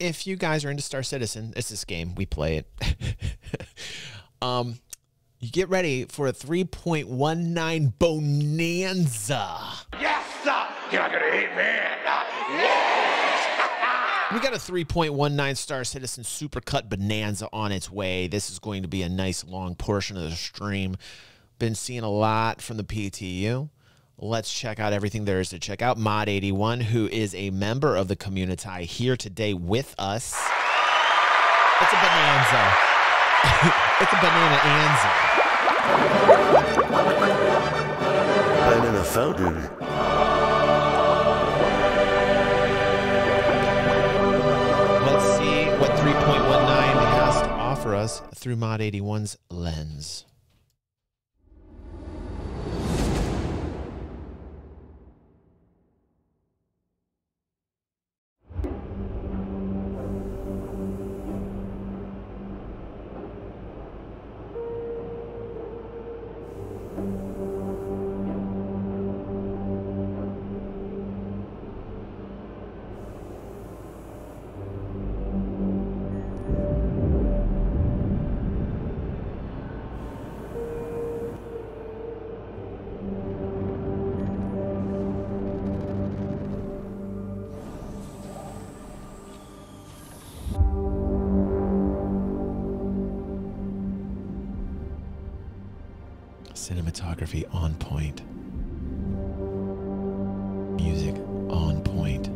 if you guys are into Star Citizen, it's this game. We play it. You get ready for a 3.19 bonanza. Yes, you're not gonna hate me. We got a 3.19 Star Citizen Supercut Bonanza on its way. This is going to be a nice long portion of the stream. Been seeing a lot from the PTU. Let's check out everything there is to check out. Mod81, who is a member of the community, here today with us. It's a bonanza. It's a banana-anza. Banana fountain. Let's see what 3.19 has to offer us through Mod81's lens. Cinematography on point. Music on point.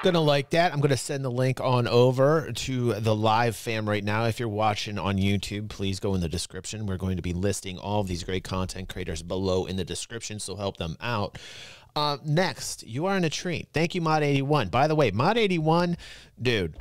Gonna like that. I'm gonna send the link on over to the live fam right now. If you're watching on YouTube, please go in the description. We're going to be listing all of these great content creators below in the description, so help them out. Next, you are in a treat. Thank you, Mod81. By the way, Mod81, dude.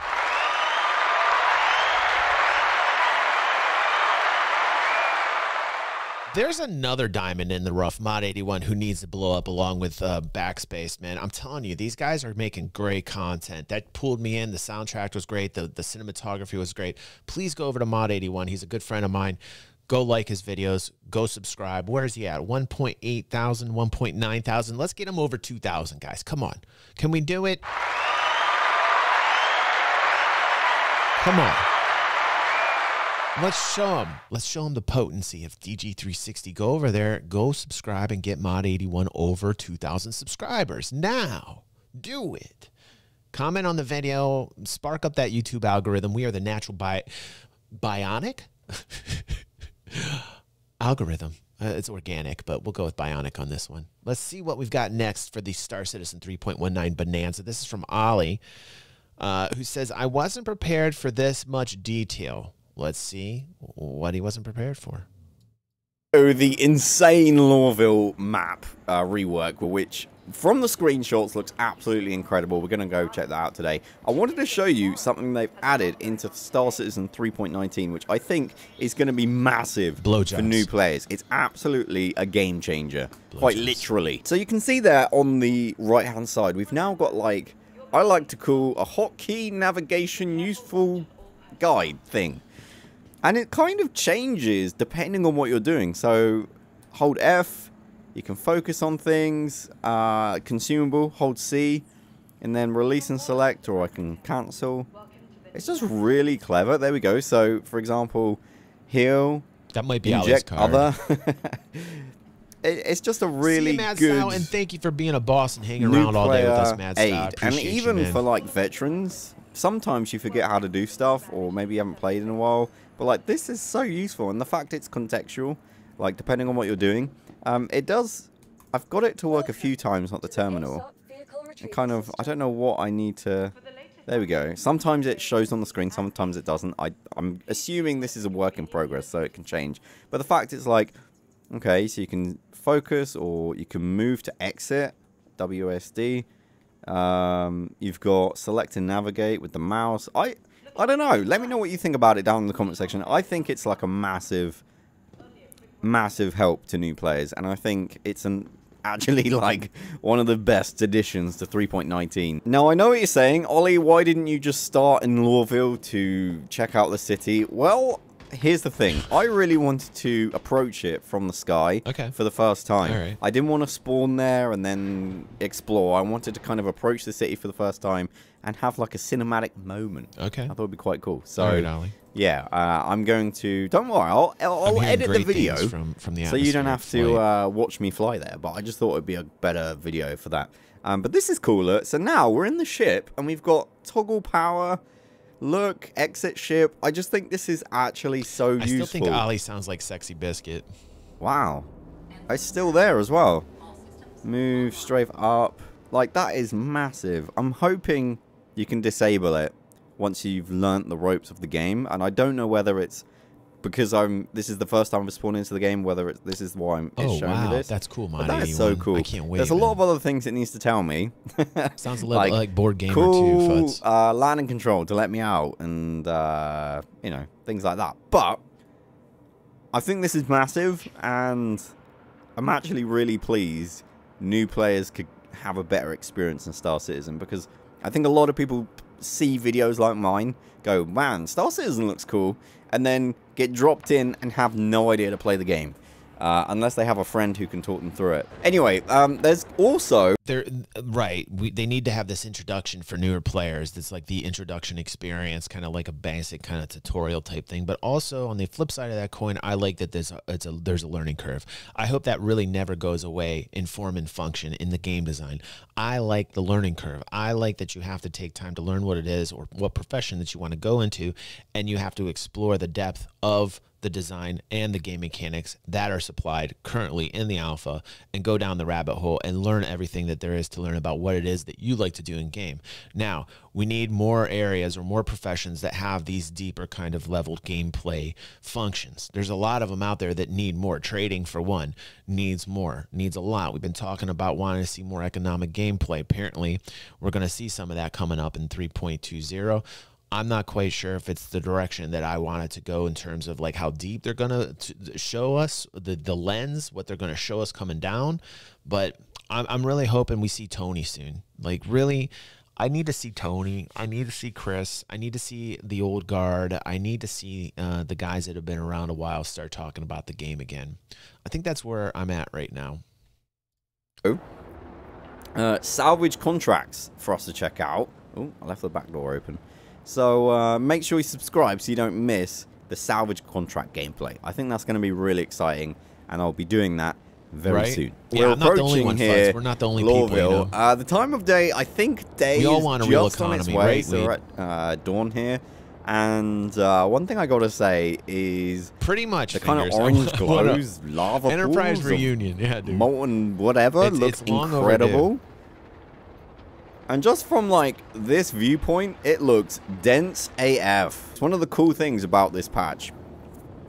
There's another diamond in the rough, Mod81, who needs to blow up along with Backspace, man. I'm telling you, these guys are making great content. That pulled me in. The soundtrack was great. The cinematography was great. Please go over to Mod81. He's a good friend of mine. Go like his videos. Go subscribe. Where is he at? 1.8 thousand, 1.9 thousand. Let's get him over 2,000, guys. Come on. Can we do it? Come on. Let's show him. Let's show him the potency of DG360. Go over there, go subscribe, and get Mod81 over 2,000 subscribers. Now, do it. Comment on the video. Spark up that YouTube algorithm. We are the natural bionic algorithm. It's organic, but we'll go with bionic on this one. Let's see what we've got next for the Star Citizen 3.19 Bonanza. This is from Ollie, who says, I wasn't prepared for this much detail. Let's see what he wasn't prepared for. So the insane Lorville map rework, which from the screenshots looks absolutely incredible. We're going to go check that out today. I wanted to show you something they've added into Star Citizen 3.19, which I think is going to be massive for new players. It's absolutely a game changer, quite literally. So you can see there on the right-hand side, we've now got, like, I like to call a hotkey navigation useful guide thing. And it kind of changes depending on what you're doing. So hold F, you can focus on things, consumable, hold C, and then release and select, or I can cancel. It's just really clever. There we go. So, for example, heal, that might be inject other. It's just a really Mad good. Style, and thank you for being a boss and hanging around all day with us, Mad Style. And even for like veterans, sometimes you forget how to do stuff, or maybe you haven't played in a while. But like this is so useful, and the fact it's contextual, like depending on what you're doing, it does. I've got it to work a few times, not the terminal. And kind of, I don't know what I need to. There we go. Sometimes it shows on the screen, sometimes it doesn't. I'm assuming this is a work in progress, so it can change. But the fact it's like, okay, so you can focus or you can move to exit, WSD. You've got select and navigate with the mouse. I don't know. Let me know what you think about it down in the comment section. I think it's like a massive help to new players, and I think it's actually like one of the best additions to 3.19. Now, I know what you're saying, Ollie, why didn't you just start in Lorville to check out the city? Well, here's the thing. I really wanted to approach it from the sky for the first time. Right. I didn't want to spawn there and then explore. I wanted to kind of approach the city for the first time and have like a cinematic moment. Okay. I thought it'd be quite cool. So, right, yeah, I'm going to... Don't worry, I'll edit the video from the so you don't have to watch me fly there. But I just thought it'd be a better video for that. But this is cooler. So now we're in the ship and we've got toggle power... Look, exit ship. I just think this is actually so useful. I still think Ollie sounds like Sexy Biscuit. Wow. It's still there as well. Move, strafe up. Like, that is massive. I'm hoping you can disable it once you've learnt the ropes of the game. And I don't know whether it's because this is the first time I've spawned into the game, whether this is why it's showing me this. That's cool, man. That is so cool. I can't wait. There's a lot of other things it needs to tell me. Sounds a little like Board Gamer cool, too, landing control to let me out, and you know, things like that. But I think this is massive, and I'm actually really pleased new players could have a better experience in Star Citizen, because I think a lot of people see videos like mine, go, man, Star Citizen looks cool, and then get dropped in and have no idea to play the game. Unless they have a friend who can talk them through it. Anyway, there's also... They need to have this introduction for newer players. That's like the introduction experience, kind of like a basic kind of tutorial type thing. But also, on the flip side of that coin, I like that there's a learning curve. I hope that really never goes away in form and function in the game design. I like the learning curve. I like that you have to take time to learn what it is or what profession that you want to go into, and you have to explore the depth of the design and the game mechanics that are supplied currently in the alpha and go down the rabbit hole and learn everything that there is to learn about what it is that you like to do in game. Now, we need more areas or more professions that have these deeper kind of leveled gameplay functions. There's a lot of them out there that need more. Trading, for one, needs more, needs a lot. We've been talking about wanting to see more economic gameplay. Apparently, we're going to see some of that coming up in 3.20. I'm not quite sure if it's the direction that I want it to go in terms of like how deep they're going to show us the lens, what they're going to show us coming down. But I'm really hoping we see Tony soon. Like, really, I need to see Tony. I need to see Chris. I need to see the old guard. I need to see the guys that have been around a while start talking about the game again. I think that's where I'm at right now. Oh. Salvage contracts for us to check out. Oh, I left the back door open. So make sure you subscribe so you don't miss the salvage contract gameplay. I think that's going to be really exciting, and I'll be doing that very soon. Yeah, We're I'm not the only approaching one, here. We're not the only people, you know. The time of day, I think day we all is want a real just on its economy, way. right? So we're at dawn here. And one thing I got to say is pretty much the kind of orange glows, lava Enterprise pools reunion, yeah, dude. Molten whatever looks incredible. Overdue. And just from like this viewpoint, it looks dense AF. It's one of the cool things about this patch.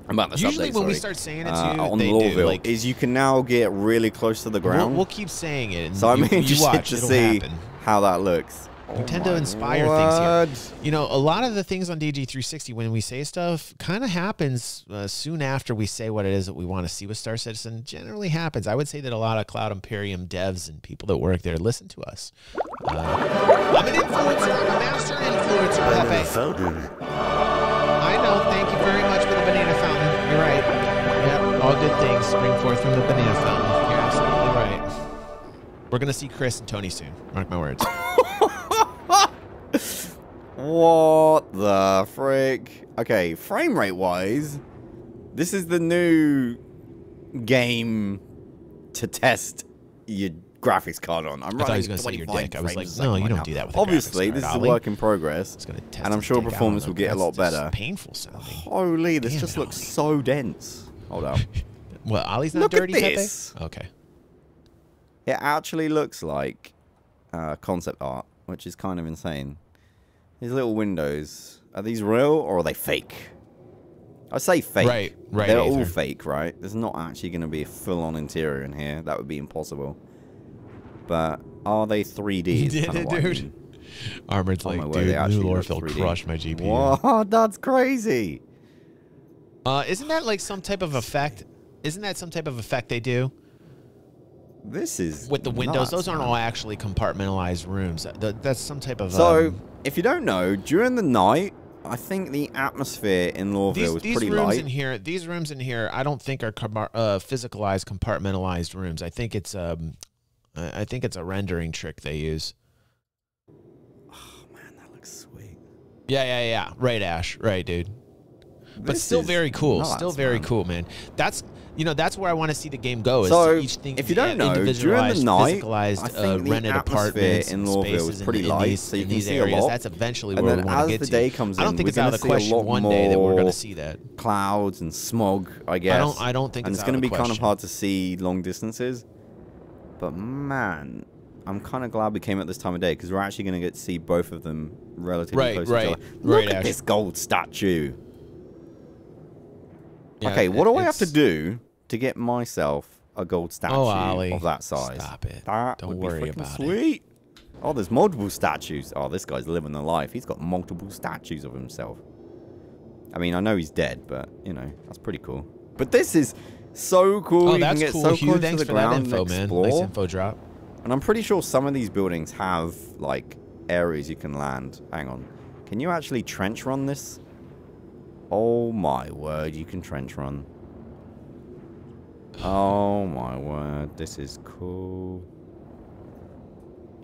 About this Usually update, when we start saying it to you, on they Lawville, do. Like, is you can now get really close to the ground. We'll keep saying it. And so I'm you interested watch, to it'll see happen. how that looks. We tend to inspire things here. You know, a lot of the things on DG360, when we say stuff, kind of happens soon after we say what it is that we want to see with Star Citizen. Generally happens. I would say that a lot of Cloud Imperium devs and people that work there listen to us. I'm an influencer. I'm a master influencer, Pepe. I know. Thank you very much for the banana fountain. You're right. Yep, all good things spring forth from the banana fountain. You're absolutely right. We're going to see Chris and Tony soon. Mark my words. What the frick? Okay, frame rate wise, this is the new game to test your graphics card on. I'm running 25 I was like, frames no, right you don't now. do that with Obviously, a graphics this card, is a work in progress, and I'm sure performance will get a lot better. Painful sounding. Holy, this just looks so dense. Hold up. Well, Ollie's not Look dirty, at this. Pepe? Okay. It actually looks like concept art, which is kind of insane. These little windows, are these real or are they fake? I say fake. Right. They're all fake, right? There's not actually going to be a full-on interior in here. That would be impossible. But are they 3D? Did it, dude? Armored's like, dude, new Lorfield crushed my GPU. What? That's crazy. Isn't that like some type of effect? Isn't that some type of effect they do? This is with the windows. Nuts, those aren't all actually compartmentalized rooms. That's some type of. So, if you don't know, during the night, I think the atmosphere in Lawville is pretty light. These rooms in here, I don't think are physicalized, compartmentalized rooms. I think it's a rendering trick they use. Oh man, that looks sweet. Yeah. Right, Ash. Right, dude. But still very cool. Still very cool, man. That's where I want to see the game go. So, each thing, if you don't know, during the night, physicalized, I think the rented apartments in Lawville is pretty light, so you can see a lot. That's eventually where we want to get to. As the day comes in, I don't think it's out of the question one day that we're going to see that. Clouds and smog, I guess. I don't think it's going to be kind of hard to see long distances. But man, I'm kind of glad we came at this time of day because we're actually going to get to see both of them relatively close to each other. Look at this gold statue. Yeah, okay, what do I have to do to get myself a gold statue of that size? Stop it. Don't worry about it. Oh, there's multiple statues. Oh, this guy's living the life. He's got multiple statues of himself. I mean, I know he's dead, but, you know, that's pretty cool. But this is so cool. Oh, that's cool. So close Thanks to the for that ground info, and man. explore. Nice info drop. And I'm pretty sure some of these buildings have, like, areas you can land. Hang on. Can you actually trench run this? Oh my word, you can trench run. Oh my word, this is cool.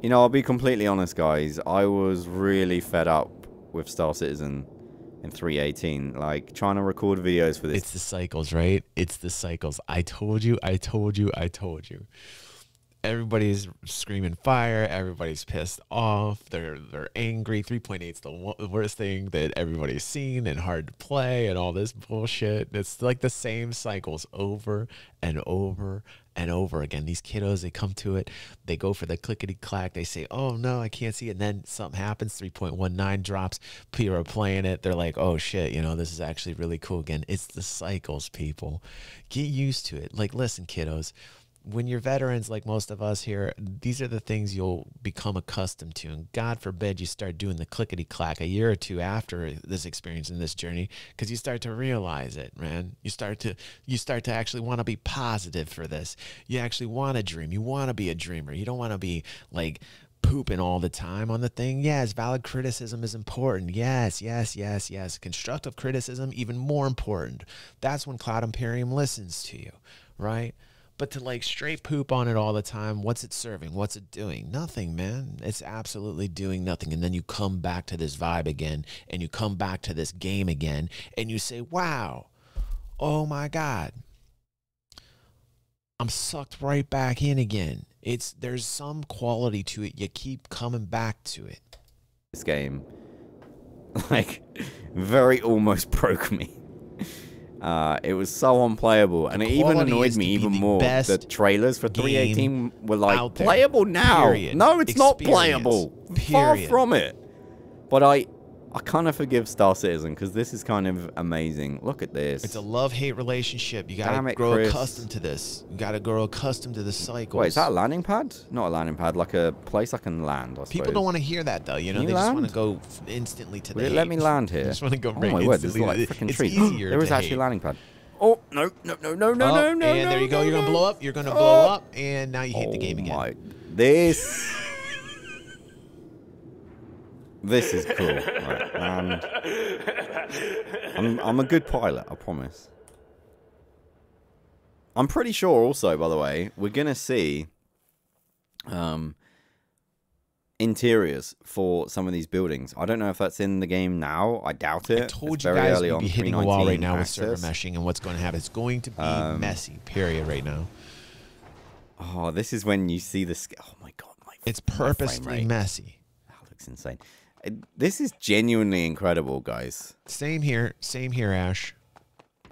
You know, I'll be completely honest, guys. I was really fed up with Star Citizen in 3.18. Like, trying to record videos for this. It's the cycles, right? It's the cycles. I told you. Everybody's screaming fire. Everybody's pissed off. They're angry. 3.8 is the worst thing that everybody's seen and hard to play and all this bullshit. It's like the same cycles over and over and over again. These kiddos, they come to it. They go for the clickety-clack. They say, oh, no, I can't see it. And then something happens. 3.19 drops. People are playing it. They're like, oh, shit, you know, this is actually really cool again. It's the cycles, people. Get used to it. Like, listen, kiddos. When you're veterans like most of us here, these are the things you'll become accustomed to. And God forbid you start doing the clickety-clack a year or two after this experience and this journey, because you start to realize it, man. You start to actually want to be positive for this. You actually want to dream. You want to be a dreamer. You don't want to be like pooping all the time on the thing. Yes, valid criticism is important. Yes, yes, yes, yes. Constructive criticism, even more important. That's when Cloud Imperium listens to you, right? But to like straight poop on it all the time, what's it serving? What's it doing? Nothing, man. It's absolutely doing nothing. And then you come back to this vibe again, and you come back to this game again, and you say, wow, oh my God, I'm sucked right back in again. There's some quality to it. You keep coming back to it. This game, like, very almost broke me. It was so unplayable, and it even annoyed me even more. The trailers for 318 were like, playable now. Period. No, it's not Experience. playable. Period. Far from it. But I kind of forgive Star Citizen, because this is kind of amazing. Look at this. It's a love-hate relationship. You got to grow accustomed to this. You got to grow accustomed to the cycles. Wait, is that a landing pad? Not a landing pad, like a place I can land, I suppose. People don't want to hear that, though. You know, they just want to go instantly to the Would it let me land here? They just want to go oh right my word, this is instantly. like a freaking treat. Easier There is actually a landing pad. Oh, no. And there you go. You're going to blow up. You're going to blow up, and now you hate the game again. This is cool. Right, and I'm a good pilot, I promise. I'm pretty sure also, by the way, we're going to see interiors for some of these buildings. I don't know if that's in the game now. I doubt it. I told you guys we'd be hitting a wall right now with server meshing, and what's going to happen. It's going to be messy, period, right now. Oh, this is when you see the scale. Oh, my God. It's purposely messy. That looks insane. This is genuinely incredible, guys. Same here, Ash.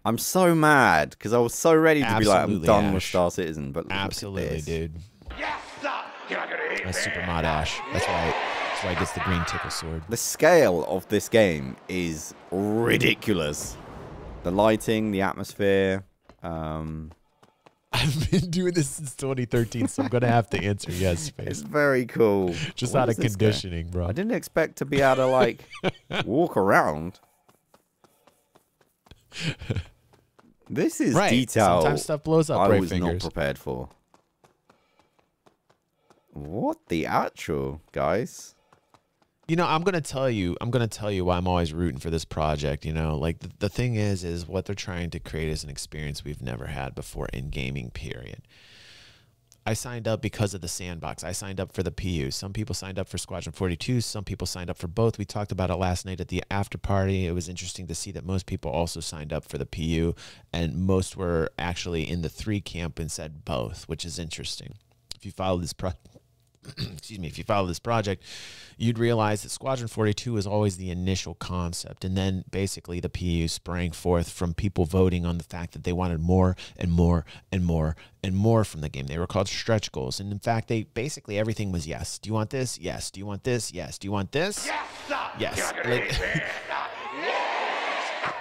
I'm so mad because I was so ready to be like, I'm done Ash. with Star Citizen. But absolutely, dude. Yes, sir. You're not gonna hate That's super mod Ash. That's why it gets the green tickle sword. The scale of this game is ridiculous. The lighting, the atmosphere. I've been doing this since 2013, so I'm gonna have to answer yes, Space. It's very cool. Just out of conditioning, bro. I didn't expect to be able to like walk around. This is detail. Sometimes stuff blows up. I was not prepared for. What the actual, guys? You know, I'm gonna tell you why I'm always rooting for this project. You know, like the thing is what they're trying to create is an experience we've never had before in gaming. Period. I signed up because of the sandbox. I signed up for the PU. Some people signed up for Squadron 42. Some people signed up for both. We talked about it last night at the after party. It was interesting to see that most people also signed up for the PU, and most were actually in the 3 camp and said both, which is interesting. If you follow this if you follow this project, you'd realize that Squadron 42 was always the initial concept, and then basically the PU sprang forth from people voting on the fact that they wanted more and more and more and more from the game. They were called stretch goals, and in fact, they basically everything was yes. Do you want this? Yes. Do you want this? Yes. Do you want this? Yes, sir. Yes.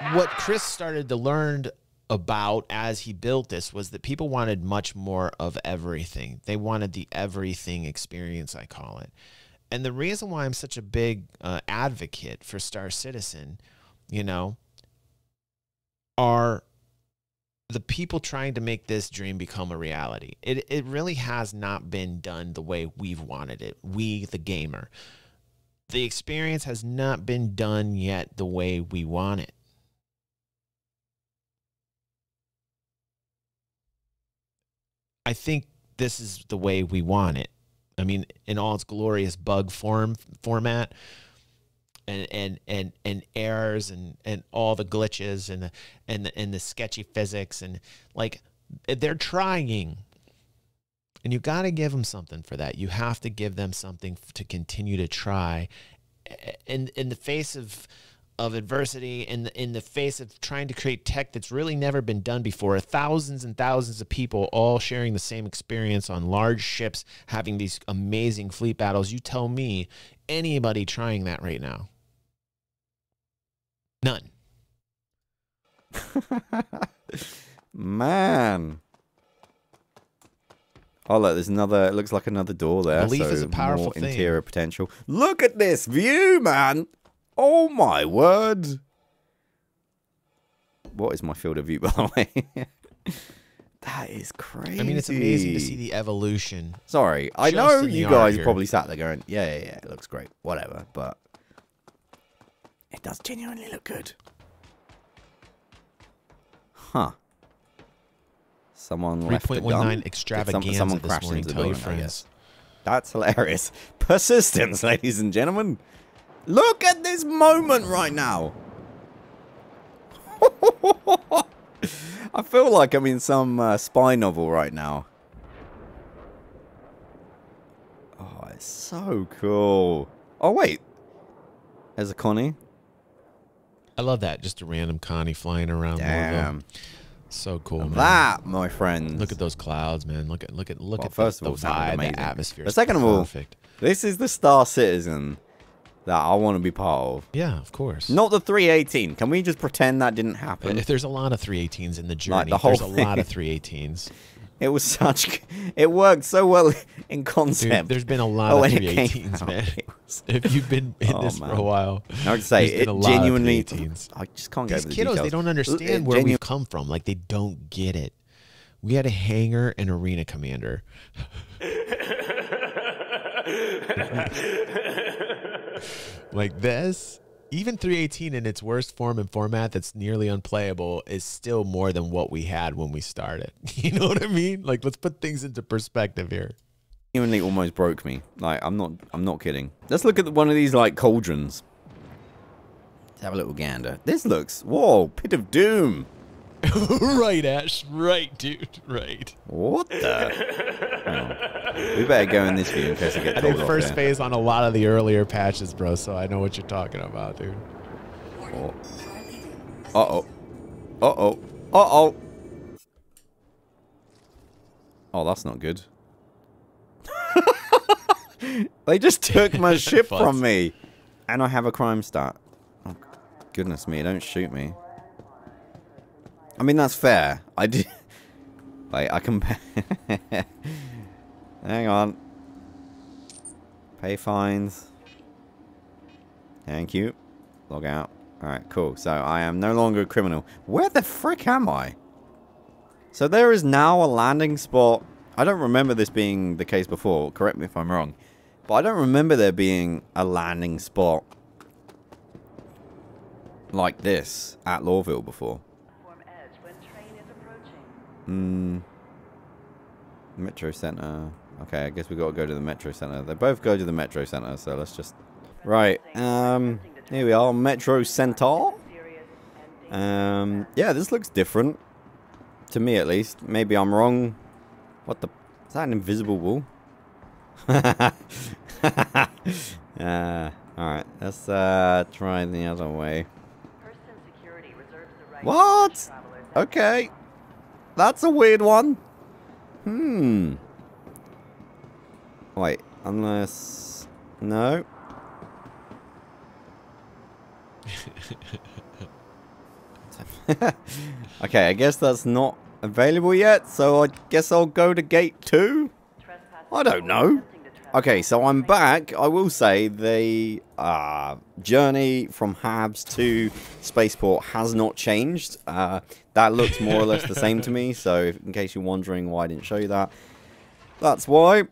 Like, what Chris started to learn about as he built this was that people wanted much more of everything. They wanted the everything experience, I call it. And the reason why I'm such a big advocate for Star Citizen, you know, are the people trying to make this dream become a reality. It really has not been done the way we've wanted it. We, the gamer. The experience has not been done yet the way we want it. I think this is the way we want it. I mean, in all its glorious bug format and errors and all the glitches and the sketchy physics, and like they're trying. And you got to give them something for that. You have to give them something to continue to try. In the face of adversity, in the face of trying to create tech that's really never been done before, thousands and thousands of people all sharing the same experience on large ships, having these amazing fleet battles. You tell me anybody trying that right now? None. Man. Oh, look, there's another, it looks like another door there. Belief is a powerful more thing. Interior potential. Look at this view, man. Oh, my word. What is my field of view, by the way? That is crazy. I mean, it's amazing to see the evolution. Sorry, I know you guys probably sat there going, yeah, it looks great, whatever, but it does genuinely look good. Huh. Someone left the gun. 3.19 extravaganza someone this crashed morning. into the Tell your building, I friends. guess. That's hilarious. Persistence, ladies and gentlemen. Look at this moment right now. I feel like I'm in some spy novel right now. Oh, it's so cool. Oh, wait. There's a Connie. I love that. Just a random Connie flying around. Damn. So cool, man. That, my friends. Look at those clouds, man. Look at first the of all, vibe, amazing. the atmosphere. But second of all, Perfect. this is the Star Citizen that I want to be part of. Yeah, of course. Not the 318. Can we just pretend that didn't happen? If there's a lot of 318s in the journey, Like the whole there's a lot thing. of 318s. It was such... It worked so well in concept. Dude, there's been a lot of when it came 318s, out, man. it was- If you've been in this man. for a while, I would say there's it been a lot of genuinely... 318s. I just can't go These over the kiddos, details. they don't understand where we've come from. Like, they don't get it. We had a hangar and arena commander. Like this, even 318 in its worst form and format that's nearly unplayable is still more than what we had when we started. You know what I mean? Like, let's put things into perspective here. Genuinely almost broke me. Like, I'm not kidding. Let's look at one of these, like, cauldrons. Let's have a little gander. This looks... Whoa, Pit of Doom. Right, Ash. Right, dude. Right. What the? Hang on. We better go in this view in case I get I told did off first here. phase on a lot of the earlier patches, bro, so I know what you're talking about, dude. Oh. Uh-oh. Uh-oh. Uh-oh. Oh, that's not good. They just took my ship from me. And I have a crime stat. Oh, goodness me, don't shoot me. I mean, that's fair. I did... Like, I can... Hang on. Pay fines. Thank you. Log out. Alright, cool. So, I am no longer a criminal. Where the frick am I? So, there is now a landing spot. I don't remember this being the case before. Correct me if I'm wrong. But I don't remember there being a landing spot like this at Lawville before. Metro Center. Okay, I guess we got to go to the Metro Center. They both go to the Metro Center, so let's just... Right, here we are, Metro Center. Yeah, this looks different. To me, at least. Maybe I'm wrong. What the... Is that an invisible wall? Alright, let's try the other way. What? Okay. That's a weird one. Wait, unless... No. Okay, I guess that's not available yet, so I guess I'll go to gate 2? I don't know. Okay, so I'm back. I will say the journey from Habs to Spaceport has not changed. That looks more or less the same to me, so in case you're wondering why I didn't show you that, that's why.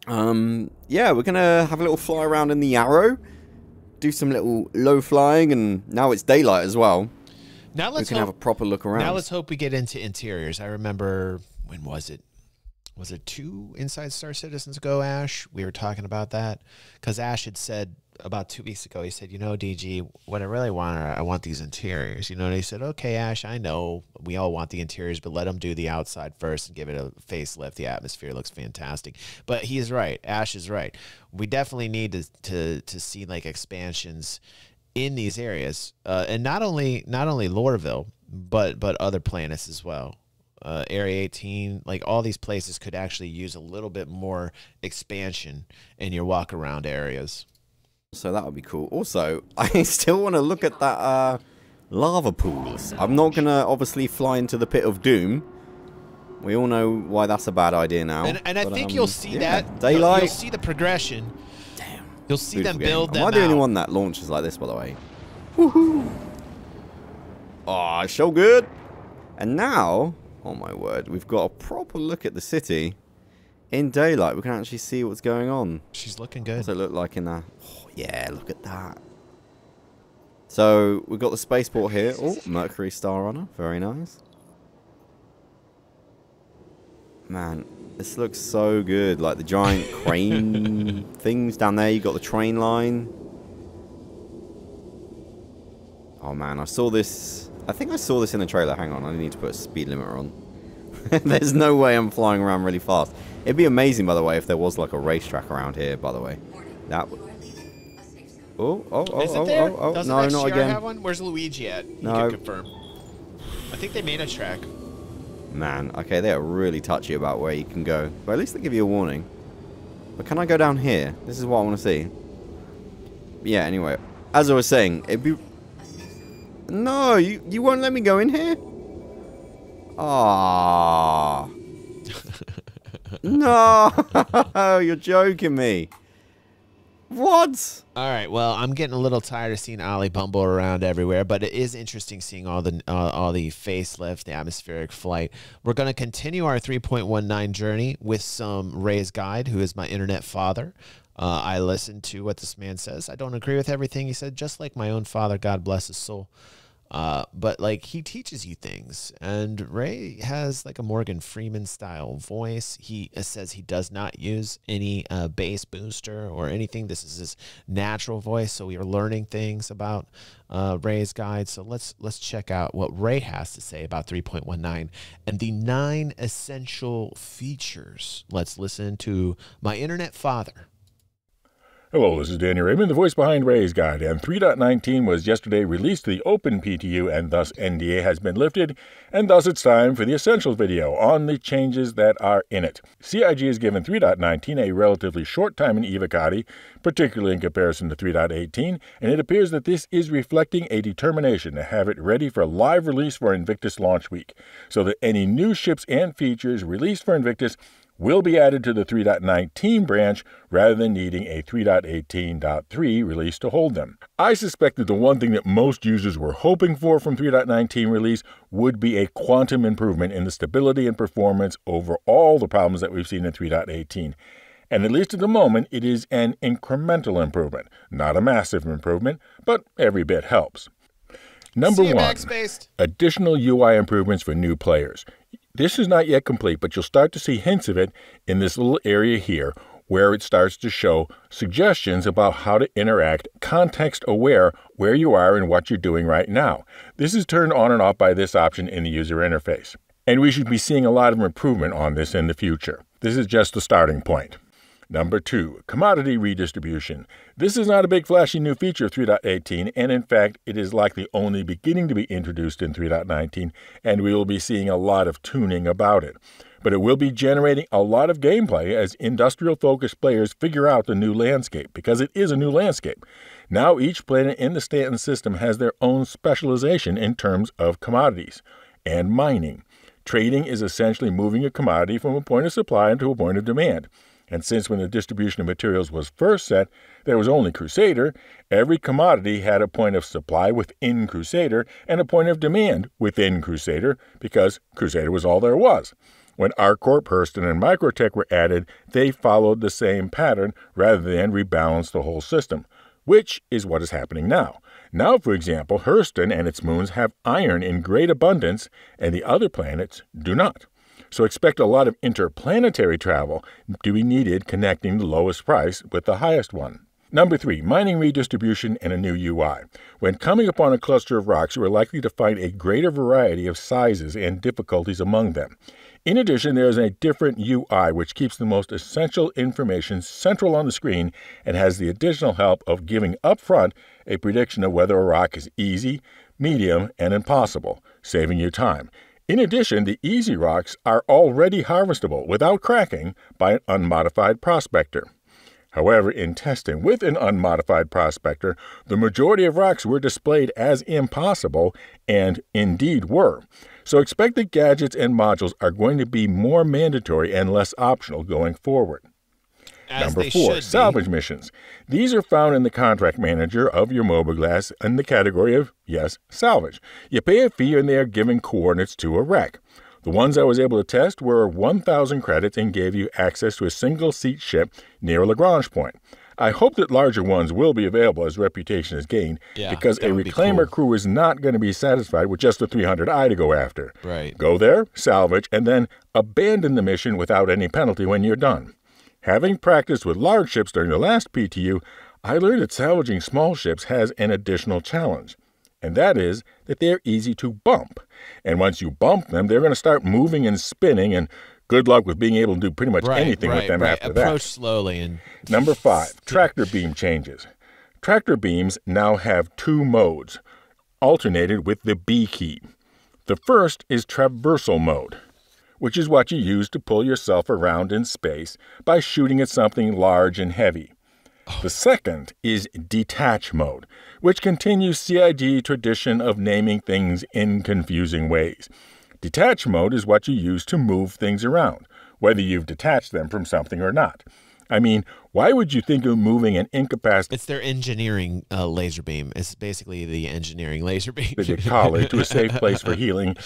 Yeah, we're going to have a little fly around in the Arrow, do some little low flying, and now it's daylight as well. Now We can have a proper look around. Now let's hope we get into interiors. I remember, when was it? Was it 2 Inside Star Citizens ago, Ash? We were talking about that because Ash had said about 2 weeks ago, he said, you know, DG, what I really want I want these interiors, you know, and he said, okay, Ash, I know we all want the interiors, but let them do the outside first and give it a facelift. The atmosphere looks fantastic. But he's right. Ash is right. We definitely need to see like expansions in these areas, and not only Lorville, but other planets as well. Area 18, like all these places could actually use a little bit more expansion in your walk around areas. So that would be cool. Also, I still want to look at that lava pools. I'm not going to obviously fly into the pit of doom. We all know why that's a bad idea now. And I think you'll see that. Daylight. You'll see the progression. Damn. You'll see Beautiful them build them Am I the only out. one that launches like this, by the way? Woohoo! Oh, it's so good. And now, oh my word, we've got a proper look at the city in daylight. We can actually see what's going on. She's looking good. What's it look like in there? Oh, yeah, look at that. So we've got the spaceport here. Oh, Mercury Star Runner, very nice. Man, this looks so good. Like the giant crane things down there. You got the train line. Oh man, I saw this. I think I saw this in the trailer. Hang on, I need to put a speed limiter on. There's no way I'm flying around really fast. It'd be amazing, by the way, if there was like a racetrack around here. By the way, that. Is it there? Doesn't no, XGR not again. have one? Where's Luigi at? You No. can confirm. I think they made a track. Man, okay, they're really touchy about where you can go. But at least they give you a warning. But can I go down here? This is what I want to see. Yeah, anyway. As I was saying, it'd be... No, you won't let me go in here? Ah. No, you're joking me. What? All right. Well, I'm getting a little tired of seeing Ollie bumble around everywhere, but it is interesting seeing all the facelift, the atmospheric flight. We're going to continue our 3.19 journey with some Ray's Guide, who is my internet father. I listened to what this man says. I don't agree with everything he said, just like my own father, God bless his soul. But like he teaches you things, and Ray has like a Morgan Freeman style voice. He says he does not use any bass booster or anything. This is his natural voice. So we are learning things about Ray's Guide. So let's check out what Ray has to say about 3.19 and the 9 essential features. Let's listen to my internet father. Hello, this is Danny Raymond, the voice behind Ray's Guide, and 3.19 was yesterday released to the open PTU, and thus NDA has been lifted, and thus it's time for the Essentials video on the changes that are in it. CIG has given 3.19 a relatively short time in Evocati, particularly in comparison to 3.18, and it appears that this is reflecting a determination to have it ready for live release for Invictus launch week, so that any new ships and features released for Invictus will be added to the 3.19 branch rather than needing a 3.18.3 release to hold them. I suspect that the one thing that most users were hoping for from 3.19 release would be a quantum improvement in the stability and performance over all the problems that we've seen in 3.18. And at least at the moment, it is an incremental improvement, not a massive improvement, but every bit helps. Number 1, additional UI improvements for new players. This is not yet complete, but you'll start to see hints of it in this little area here, where it starts to show suggestions about how to interact context-aware where you are and what you're doing right now. This is turned on and off by this option in the user interface. And we should be seeing a lot of improvement on this in the future. This is just the starting point. Number 2, commodity redistribution. This is not a big flashy new feature of 3.18, and in fact, it is likely only beginning to be introduced in 3.19, and we will be seeing a lot of tuning about it. But it will be generating a lot of gameplay as industrial-focused players figure out the new landscape, because it is a new landscape. Now each planet in the Stanton system has their own specialization in terms of commodities and mining. Trading is essentially moving a commodity from a point of supply into a point of demand. And since when the distribution of materials was first set, there was only Crusader, every commodity had a point of supply within Crusader and a point of demand within Crusader, because Crusader was all there was. When ArcCorp, Hurston, and Microtech were added, they followed the same pattern rather than rebalance the whole system, which is what is happening now. Now, for example, Hurston and its moons have iron in great abundance, and the other planets do not. So expect a lot of interplanetary travel to be needed connecting the lowest price with the highest one. Number 3, mining redistribution and a new UI. When coming upon a cluster of rocks, you are likely to find a greater variety of sizes and difficulties among them. In addition, there is a different UI which keeps the most essential information central on the screen and has the additional help of giving up front a prediction of whether a rock is easy, medium, and impossible, saving you time. In addition, the easy rocks are already harvestable without cracking by an unmodified prospector. However, in testing with an unmodified prospector, the majority of rocks were displayed as impossible, and indeed were. So expect that gadgets and modules are going to be more mandatory and less optional going forward. Number 4, salvage missions. These are found in the contract manager of your Mobileglass in the category of, yes, salvage. You pay a fee and they are given coordinates to a wreck. The ones I was able to test were 1,000 credits and gave you access to a single-seat ship near a Lagrange point. I hope that larger ones will be available as reputation is gained, because a reclaimer crew is not going to be satisfied with just the 300i to go after. Right. Go there, salvage, and then abandon the mission without any penalty when you're done. Having practiced with large ships during the last PTU, I learned that salvaging small ships has an additional challenge. And that is that they're easy to bump. And once you bump them, they're going to start moving and spinning, and good luck with being able to do pretty much anything with them after that. Approach slowly. And Number 5, tractor beam changes. Tractor beams now have 2 modes, alternated with the B key. The first is traversal mode, which is what you use to pull yourself around in space by shooting at something large and heavy. The second is detach mode, which continues CIG tradition of naming things in confusing ways. Detach mode is what you use to move things around, whether you've detached them from something or not. I mean, why would you think of moving an incapacitated... It's their engineering laser beam. It's basically the engineering laser beam. ...collar to a safe place for healing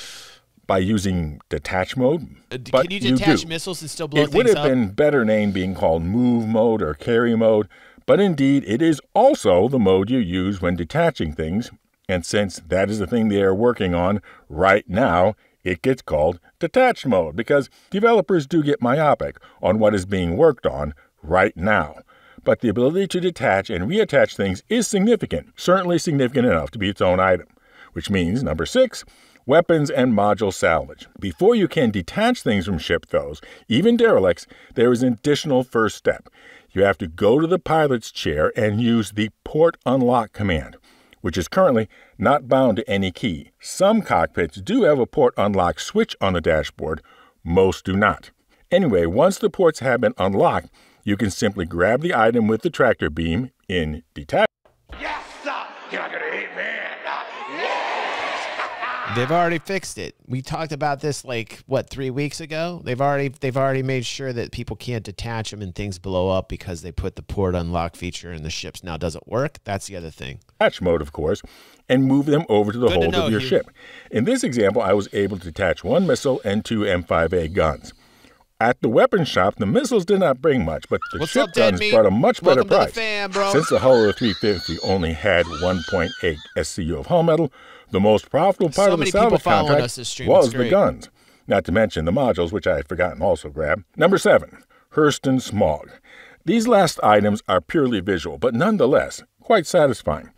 by using detach mode? Can you detach missiles and still blow things up? It would have been better named being called move mode or carry mode, but indeed it is also the mode you use when detaching things, and since that is the thing they are working on right now, it gets called detached mode, because developers do get myopic on what is being worked on right now. But the ability to detach and reattach things is significant, certainly significant enough to be its own item, which means, number 6, weapons and module salvage. Before you can detach things from ship, though, even derelicts, there is an additional first step. You have to go to the pilot's chair and use the port unlock command, which is currently not bound to any key. Some cockpits do have a port unlock switch on the dashboard, most do not. Anyway, once the ports have been unlocked, you can simply grab the item with the tractor beam in detach. Yes, sir. You're not gonna hit me. They've already fixed it. We talked about this like, what, 3 weeks ago? They've already made sure that people can't detach them and things blow up because they put the port unlock feature and the ships now doesn't work. That's the other thing. Detach mode, of course, and move them over to the hold of your ship. In this example, I was able to detach 1 missile and 2 M5A guns. At the weapons shop, the missiles did not bring much, but the ship guns brought a much better price. Since the hull of the 350 only had 1.8 SCU of hull metal, the most profitable part of the salvage contract was the guns. Not to mention the modules, which I had forgotten also grab. Number 7, Hurston Smog. These last items are purely visual, but nonetheless quite satisfying.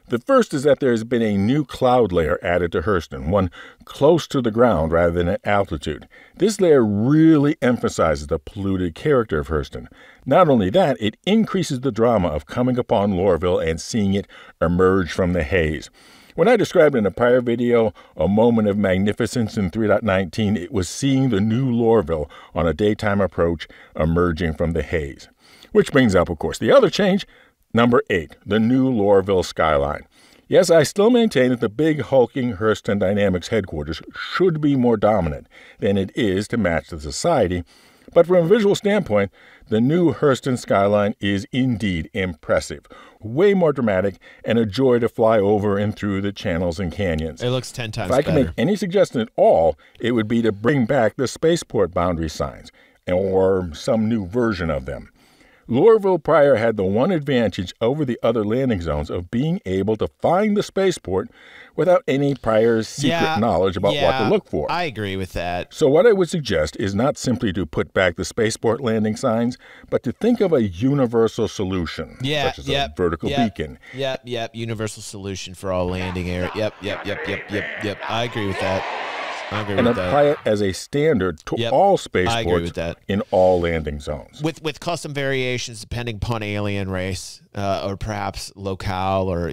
The first is that there has been a new cloud layer added to Hurston, one close to the ground rather than at altitude. This layer really emphasizes the polluted character of Hurston. Not only that, it increases the drama of coming upon Lorville and seeing it emerge from the haze. When I described in a prior video a moment of magnificence in 3.19, it was seeing the new Lorville on a daytime approach emerging from the haze. Which brings up, of course, the other change. Number 8, the new Lorville skyline. Yes, I still maintain that the big hulking Hurston Dynamics headquarters should be more dominant than it is to match the society, but from a visual standpoint, the new Hurston skyline is indeed impressive, way more dramatic, and a joy to fly over and through the channels and canyons. It looks 10 times better. If I can make any suggestion at all, it would be to bring back the spaceport boundary signs, or some new version of them. Lorville prior had the one advantage over the other landing zones of being able to find the spaceport without any prior secret knowledge about what to look for. I agree with that. So what I would suggest is not simply to put back the spaceport landing signs, but to think of a universal solution, such as a vertical beacon. Yep. Universal solution for all landing area. Yep. I agree with that. And apply it as a standard to all spaceports in all landing zones. With custom variations depending upon alien race or perhaps locale or,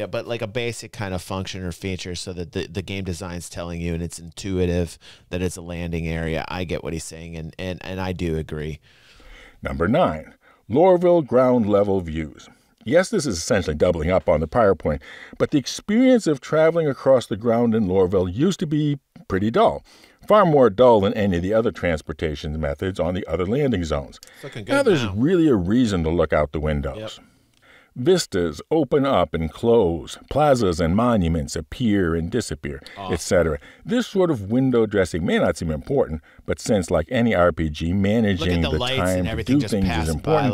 but like a basic kind of function or feature so that the game design's telling you and it's intuitive that it's a landing area. I get what he's saying, and I do agree. Number 9, Lorville ground level views. Yes, this is essentially doubling up on the prior point, but the experience of traveling across the ground in Lorville used to be pretty dull. Far more dull than any of the other transportation methods on the other landing zones. Now there's really a reason to look out the windows. Vistas open up and close, plazas and monuments appear and disappear, etc. This sort of window dressing may not seem important, but since, like any RPG, managing the time to do things is important,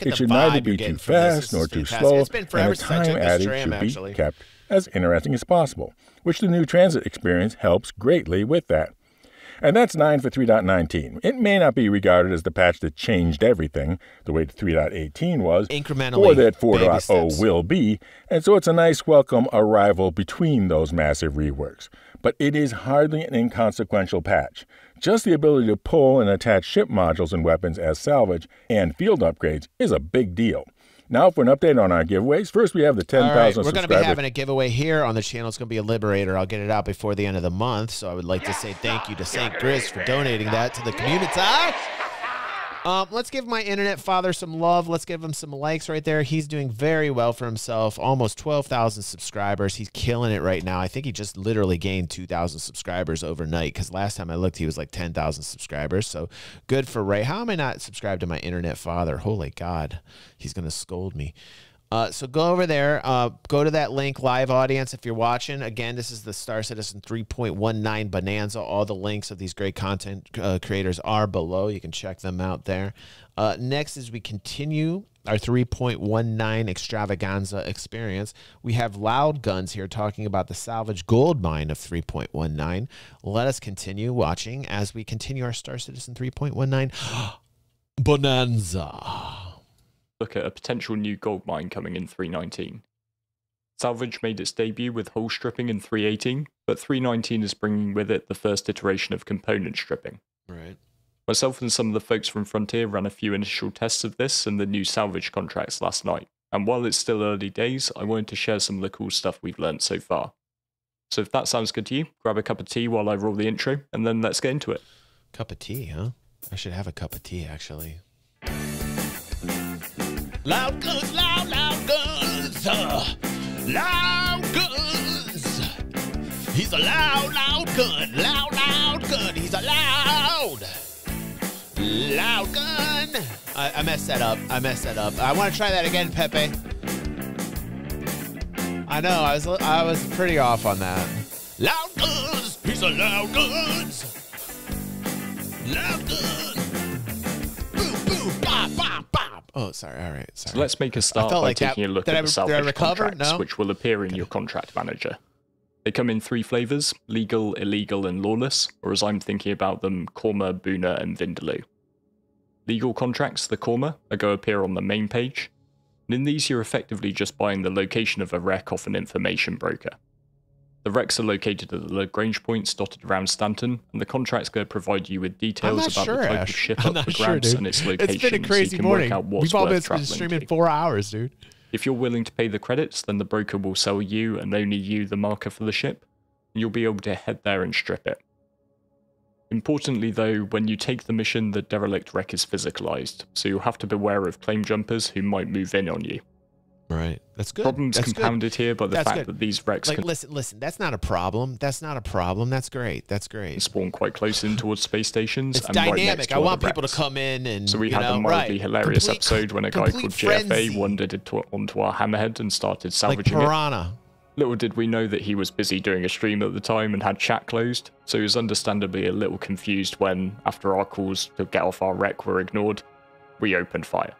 it should neither be too fast nor too slow, and the time added should be kept as interesting as possible, which the new transit experience helps greatly with that. And that's 9 for 3.19. It may not be regarded as the patch that changed everything, the way 3.18 was, incrementally, or that 4.0 will be, and so it's a nice welcome arrival between those massive reworks. But it is hardly an inconsequential patch. Just the ability to pull and attach ship modules and weapons as salvage and field upgrades is a big deal. Now for an update on our giveaways, first we have the 10,000 subscribers. We're going to be having a giveaway here on the channel. It's going to be a Liberator. I'll get it out before the end of the month. So I would like to say thank you to St. Grizz for donating that to the community. Let's give my internet father some love. Let's give him some likes right there. He's doing very well for himself. Almost 12,000 subscribers. He's killing it right now. I think he just literally gained 2,000 subscribers overnight because last time I looked, he was like 10,000 subscribers. So good for Ray. How am I not subscribed to my internet father? Holy God. He's going to scold me. So go over there, go to that link, live audience, if you're watching. Again, this is the Star Citizen 3.19 Bonanza. All the links of these great content creators are below. You can check them out there. Next, as we continue our 3.19 extravaganza experience, we have Loud Guns here talking about the Salvage Goldmine of 3.19. Let us continue watching as we continue our Star Citizen 3.19 Bonanza. Look at a potential new gold mine coming in 3.19. Salvage made its debut with hull stripping in 3.18, but 3.19 is bringing with it the first iteration of component stripping. Right. Myself and some of the folks from Frontier ran a few initial tests of this and the new salvage contracts last night, and while it's still early days, I wanted to share some of the cool stuff we've learned so far. So if that sounds good to you, grab a cup of tea while I roll the intro, and then let's get into it. Cup of tea, huh? I should have a cup of tea, actually. Loud guns, loud guns, loud guns. He's a loud gun, loud gun. He's a loud gun. I messed that up. I want to try that again, Pepe. I know, I was pretty off on that. Loud guns, he's a loud guns. Loud guns. Boom, boom, bop, bop, bop. Oh, sorry. All right. Sorry. So let's make a start by taking a look at the salvage contracts, which will appear in your contract manager. They come in 3 flavors: legal, illegal, and lawless, or as I'm thinking about them, Korma, Boona, and Vindaloo. Legal contracts, the Korma, are going to appear on the main page, and in these you're effectively just buying the location of a wreck off an information broker. The wrecks are located at the Lagrange points dotted around Stanton, and the contract's going to provide you with details about the type of ship up for grabs and its location, it's been a crazy so you can morning. work out what's We've all worth been streaming 4 hours, dude. If you're willing to pay the credits, then the broker will sell you and only you the marker for the ship, and you'll be able to head there and strip it. Importantly though, when you take the mission, the derelict wreck is physicalized, so you'll have to beware of claim jumpers who might move in on you. Right. That's good. Problems compounded here by the fact that these wrecks can... Listen, that's not a problem. That's not a problem. That's great. That's great. Spawn quite close in towards space stations. It's and dynamic. Right next to I want people wrecks. To come in and, so we had a mildly hilarious episode when a guy called JFA wandered onto our hammerhead and started salvaging Piranha. Little did we know that he was busy doing a stream at the time and had chat closed, so he was understandably a little confused when, after our calls to get off our wreck were ignored, we opened fire.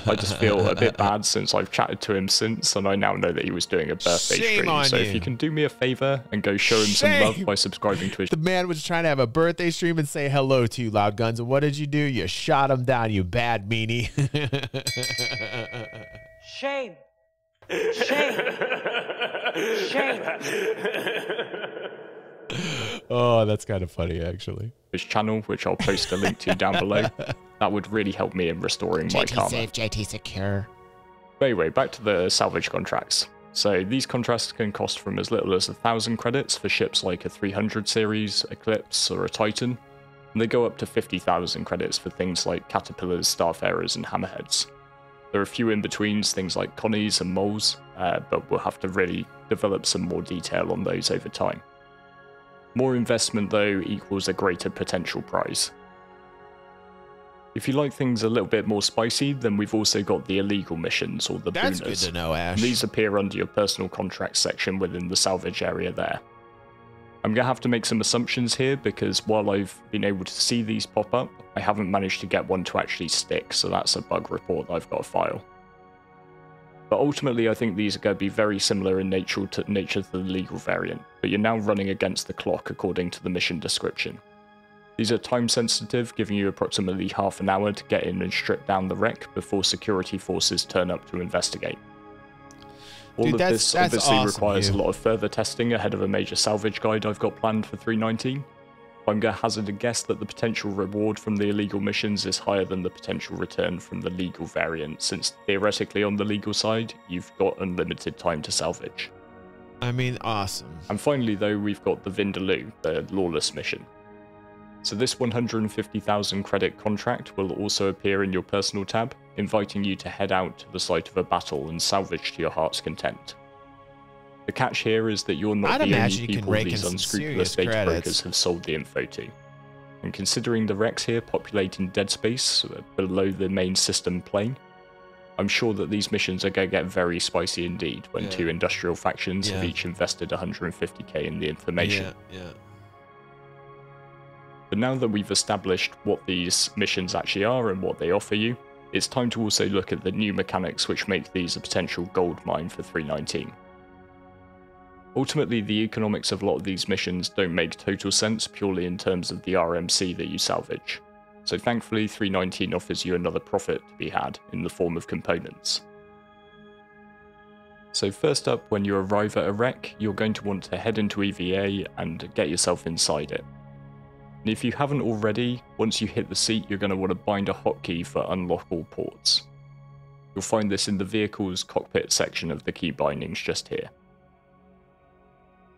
I just feel a bit bad since I've chatted to him since, and I now know that he was doing a birthday stream. So if you can do me a favor and go show him some love by subscribing to his... The man was trying to have a birthday stream and say hello to you, Loud Guns, and what did you do? You shot him down, you bad meanie. Shame. Shame. Shame. Oh, that's kind of funny, actually. His channel, which I'll post a link to down below. That would really help me in restoring my karma. JT safe, JT secure. But anyway, back to the salvage contracts. So these contracts can cost from as little as 1,000 credits for ships like a 300 series, Eclipse, or a Titan, and they go up to 50,000 credits for things like Caterpillars, Starfarers, and Hammerheads. There are a few in-betweens, things like Connies and Moles, but we'll have to really develop some more detail on those over time. More investment, though, equals a greater potential prize. If you like things a little bit more spicy, then we've also got the illegal missions, or the That's booners. Good to know, Ash. These appear under your personal contracts section within the salvage area there. I'm going to have to make some assumptions here, because while I've been able to see these pop up, I haven't managed to get one to actually stick, so that's a bug report that I've got to file. But ultimately, I think these are going to be very similar in nature to the legal variant, but you're now running against the clock according to the mission description. These are time sensitive, giving you approximately half an hour to get in and strip down the wreck before security forces turn up to investigate. All of this obviously requires a lot of further testing ahead of a major salvage guide I've got planned for 319. I'm going to hazard a guess that the potential reward from the illegal missions is higher than the potential return from the legal variant, since theoretically on the legal side, you've got unlimited time to salvage. I mean, awesome. And finally though, we've got the Vindaloo, the Lawless mission. So this 150,000 credit contract will also appear in your personal tab, inviting you to head out to the site of a battle and salvage to your heart's content. The catch here is that you're not the only people these unscrupulous data brokers have sold the info to. And considering the wrecks here populate in dead space below the main system plane, I'm sure that these missions are going to get very spicy indeed when two industrial factions have each invested 150k in the information. But now that we've established what these missions actually are and what they offer you, it's time to also look at the new mechanics which make these a potential gold mine for 319. Ultimately, the economics of a lot of these missions don't make total sense purely in terms of the RMC that you salvage. So thankfully, 319 offers you another profit to be had in the form of components. So first up, when you arrive at a wreck, you're going to want to head into EVA and get yourself inside it. And if you haven't already, once you hit the seat, you're going to want to bind a hotkey for unlock all ports. You'll find this in the vehicle's cockpit section of the key bindings just here.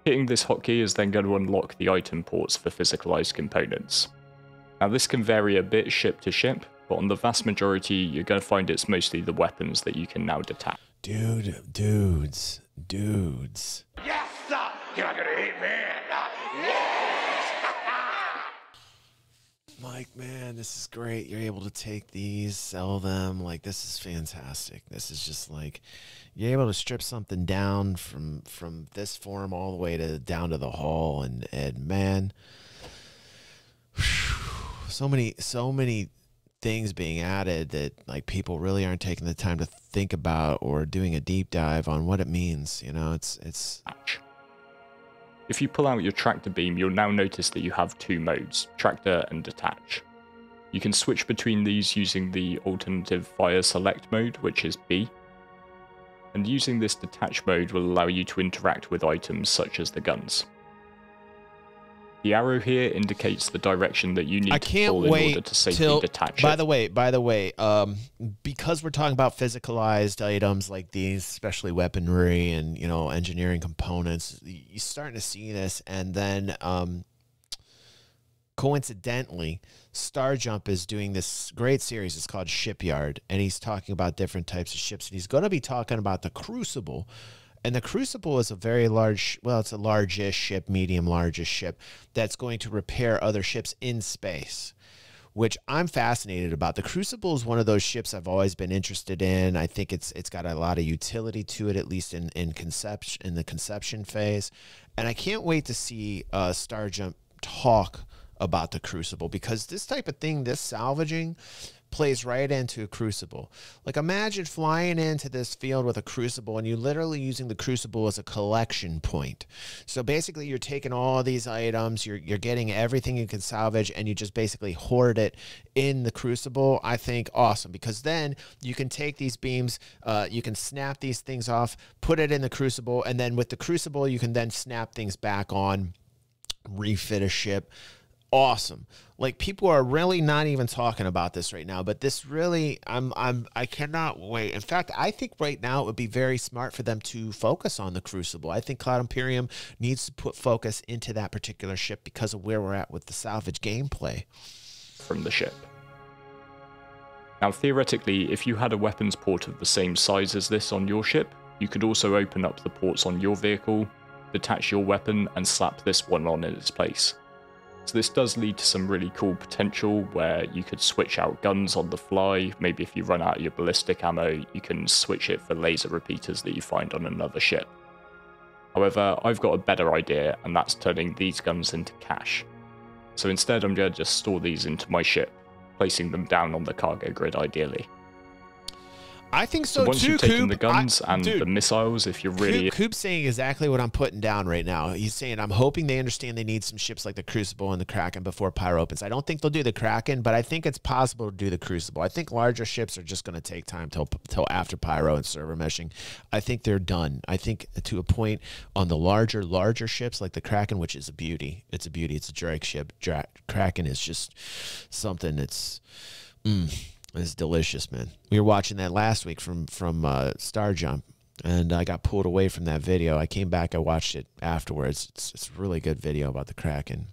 Hitting this hotkey is then going to unlock the item ports for physicalized components. Now this can vary a bit ship to ship, but on the vast majority you're going to find it's mostly the weapons that you can now detach. Dudes. Yes, sir! You're not gonna hate me! Mike, man, this is great. You're able to take these, sell them. Like, this is fantastic. This is just like, you're able to strip something down from this form all the way down to the hull, and man, so many things being added that like people really aren't taking the time to think about or doing a deep dive on what it means. You know, it's. If you pull out your tractor beam, you'll now notice that you have two modes, tractor and detach. You can switch between these using the alternative fire select mode, which is B. And using this detach mode will allow you to interact with items such as the guns. The arrow here indicates the direction that you need to pull in order to safely detach it. By the way, because we're talking about physicalized items like these, especially weaponry and, you know, engineering components, you're starting to see this. And then coincidentally, Starjump is doing this great series. It's called Shipyard, and he's talking about different types of ships. And he's going to be talking about the Crucible. And the Crucible is a very large, well, it's a large-ish ship, medium-large-ish ship that's going to repair other ships in space, which I'm fascinated about. The Crucible is one of those ships I've always been interested in. I think it's got a lot of utility to it, at least in the conception phase. And I can't wait to see Starjump talk about the Crucible, because this type of thing, this salvaging, plays right into a Crucible. Like, imagine flying into this field with a Crucible and you literally using the Crucible as a collection point. So basically you're taking all these items, you're getting everything you can salvage, and you just basically hoard it in the Crucible. I think awesome, because then you can take these beams, you can snap these things off, put it in the Crucible, and then with the Crucible you can then snap things back on, refit a ship. Awesome. Like, people are really not even talking about this right now, but this really, I cannot wait. In fact, I think right now it would be very smart for them to focus on the Crucible. I think Cloud Imperium needs to put focus into that particular ship because of where we're at with the salvage gameplay from the ship. Now, theoretically, if you had a weapons port of the same size as this on your ship, you could also open up the ports on your vehicle, detach your weapon, and slap this one on in its place. So this does lead to some really cool potential where you could switch out guns on the fly. Maybe if you run out of your ballistic ammo, you can switch it for laser repeaters that you find on another ship. However, I've got a better idea, and that's turning these guns into cash. So instead, I'm going to just store these into my ship, placing them down on the cargo grid ideally. I think so, once too, you've taken Coop, the guns and the missiles, if you're really... Coop's saying exactly what I'm putting down right now. He's saying, I'm hoping they understand they need some ships like the Crucible and the Kraken before Pyro opens. I don't think they'll do the Kraken, but I think it's possible to do the Crucible. I think larger ships are just going to take time till after Pyro and server meshing. I think they're done. I think to a point on the larger ships like the Kraken, which is a beauty. It's a beauty. It's a Drake ship. Kraken is just something that's... It's delicious, man. We were watching that last week from Star Jump, and I got pulled away from that video. I came back, I watched it afterwards. It's a really good video about the Kraken.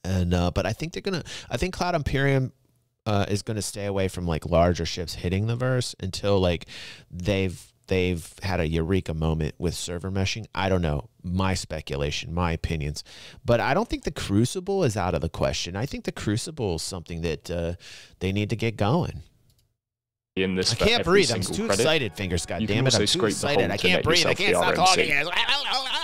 And but I think I think Cloud Imperium is gonna stay away from like larger ships hitting the verse until like they've had a eureka moment with server meshing. I don't know, my speculation, my opinions, but I don't think the Crucible is out of the question. I think the Crucible is something that they need to get going. In this, I can't breathe. I'm too excited, Fingers. God damn it, I'm too excited. I can't breathe. I can't stop talking.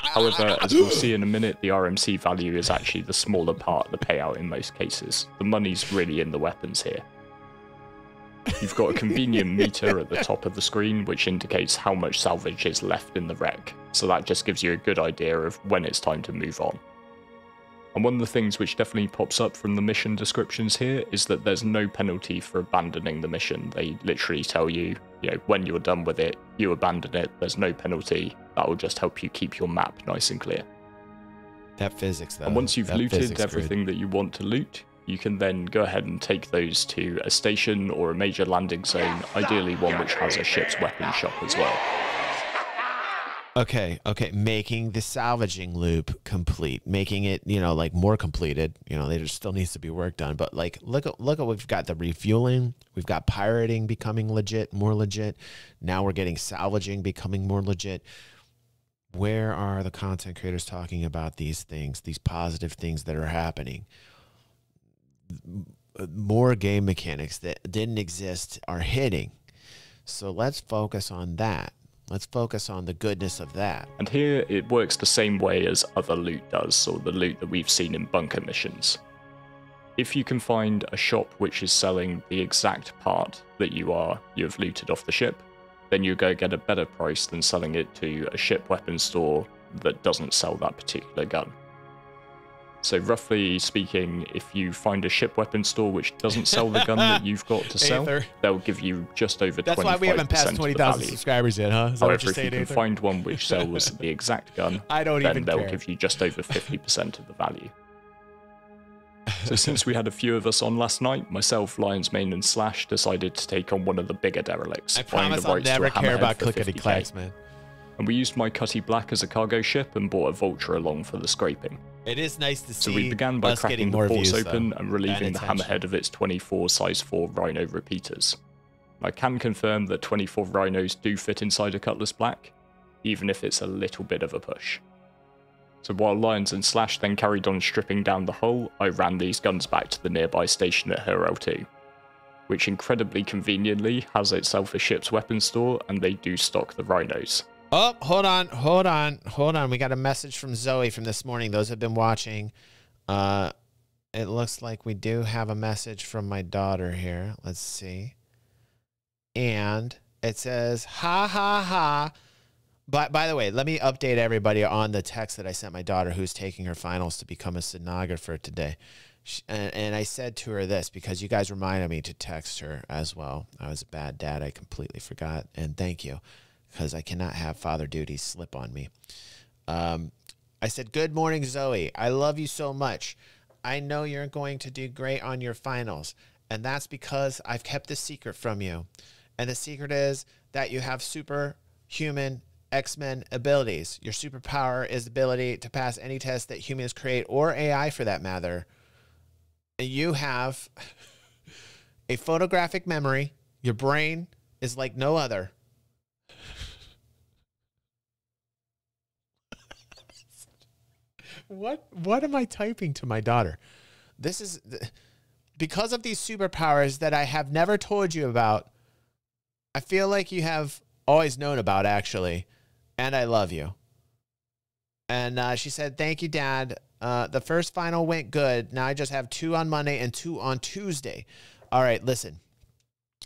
However, as we'll see in a minute, the RMC value is actually the smaller part of the payout in most cases. The money's really in the weapons here. You've got a convenient meter at the top of the screen, which indicates how much salvage is left in the wreck. So that just gives you a good idea of when it's time to move on. And one of the things which definitely pops up from the mission descriptions here is that there's no penalty for abandoning the mission. They literally tell you, when you're done with it, you abandon it. There's no penalty. That will just help you keep your map nice and clear. That physics, though. And once you've looted everything that you want to loot, you can then go ahead and take those to a station or a major landing zone, ideally one which has a ship's weapon shop as well. Okay, making the salvaging loop complete, making it, like more completed. There still needs to be work done, but like, look at we've got the refueling, we've got pirating becoming more legit. Now we're getting salvaging becoming more legit. Where are the content creators talking about these things, these positive things that are happening? More game mechanics that didn't exist are hitting. So let's focus on that. Let's focus on the goodness of that. And here it works the same way as other loot does, or the loot that we've seen in bunker missions. If you can find a shop which is selling the exact part that you have looted off the ship, then you go get a better price than selling it to a ship weapon store that doesn't sell that particular gun. So roughly speaking, if you find a ship weapon store which doesn't sell the gun that you've got to sell, they'll give you just over 25% of the value. That's why we haven't passed 20,000 subscribers yet, huh? Is that what However, you're if saying, you can find one which sells the exact gun, then they'll give you just over 50% of the value. So since we had a few of us on last night, myself, Lions Mane, and Slash decided to take on one of the bigger derelicts. I promise I'll never care about clickety clacks, man. And we used my Cutty Black as a cargo ship and bought a Vulture along for the scraping. It is nice to see. So we began by cracking the ports open and relieving the hammerhead of its 24 size 4 Rhino repeaters. I can confirm that 24 Rhinos do fit inside a Cutlass Black, even if it's a little bit of a push. So while Lions and Slash then carried on stripping down the hull, I ran these guns back to the nearby station at Hurl 2, which incredibly conveniently has itself a ship's weapons store, and they do stock the Rhinos. Oh, hold on. We got a message from Zoe from this morning. Those have been watching. it looks like we do have a message from my daughter here. Let's see. And it says, ha, ha, ha. But by the way, let me update everybody on the text that I sent my daughter who's taking her finals to become a stenographer today. And I said to her this because you guys reminded me to text her as well. I was a bad dad. I completely forgot. And thank you, because I cannot have father duties slip on me. I said, good morning, Zoe. I love you so much. I know you're going to do great on your finals. And that's because I've kept the secret from you. And the secret is that you have superhuman X-Men abilities. Your superpower is the ability to pass any test that humans create, or AI for that matter. You have a photographic memory. Your brain is like no other. What am I typing to my daughter? This is because of these superpowers that I have never told you about. I feel like you have always known about, actually, and I love you. And she said, thank you, Dad. The first final went good. Now I just have 2 on Monday and 2 on Tuesday. All right, listen.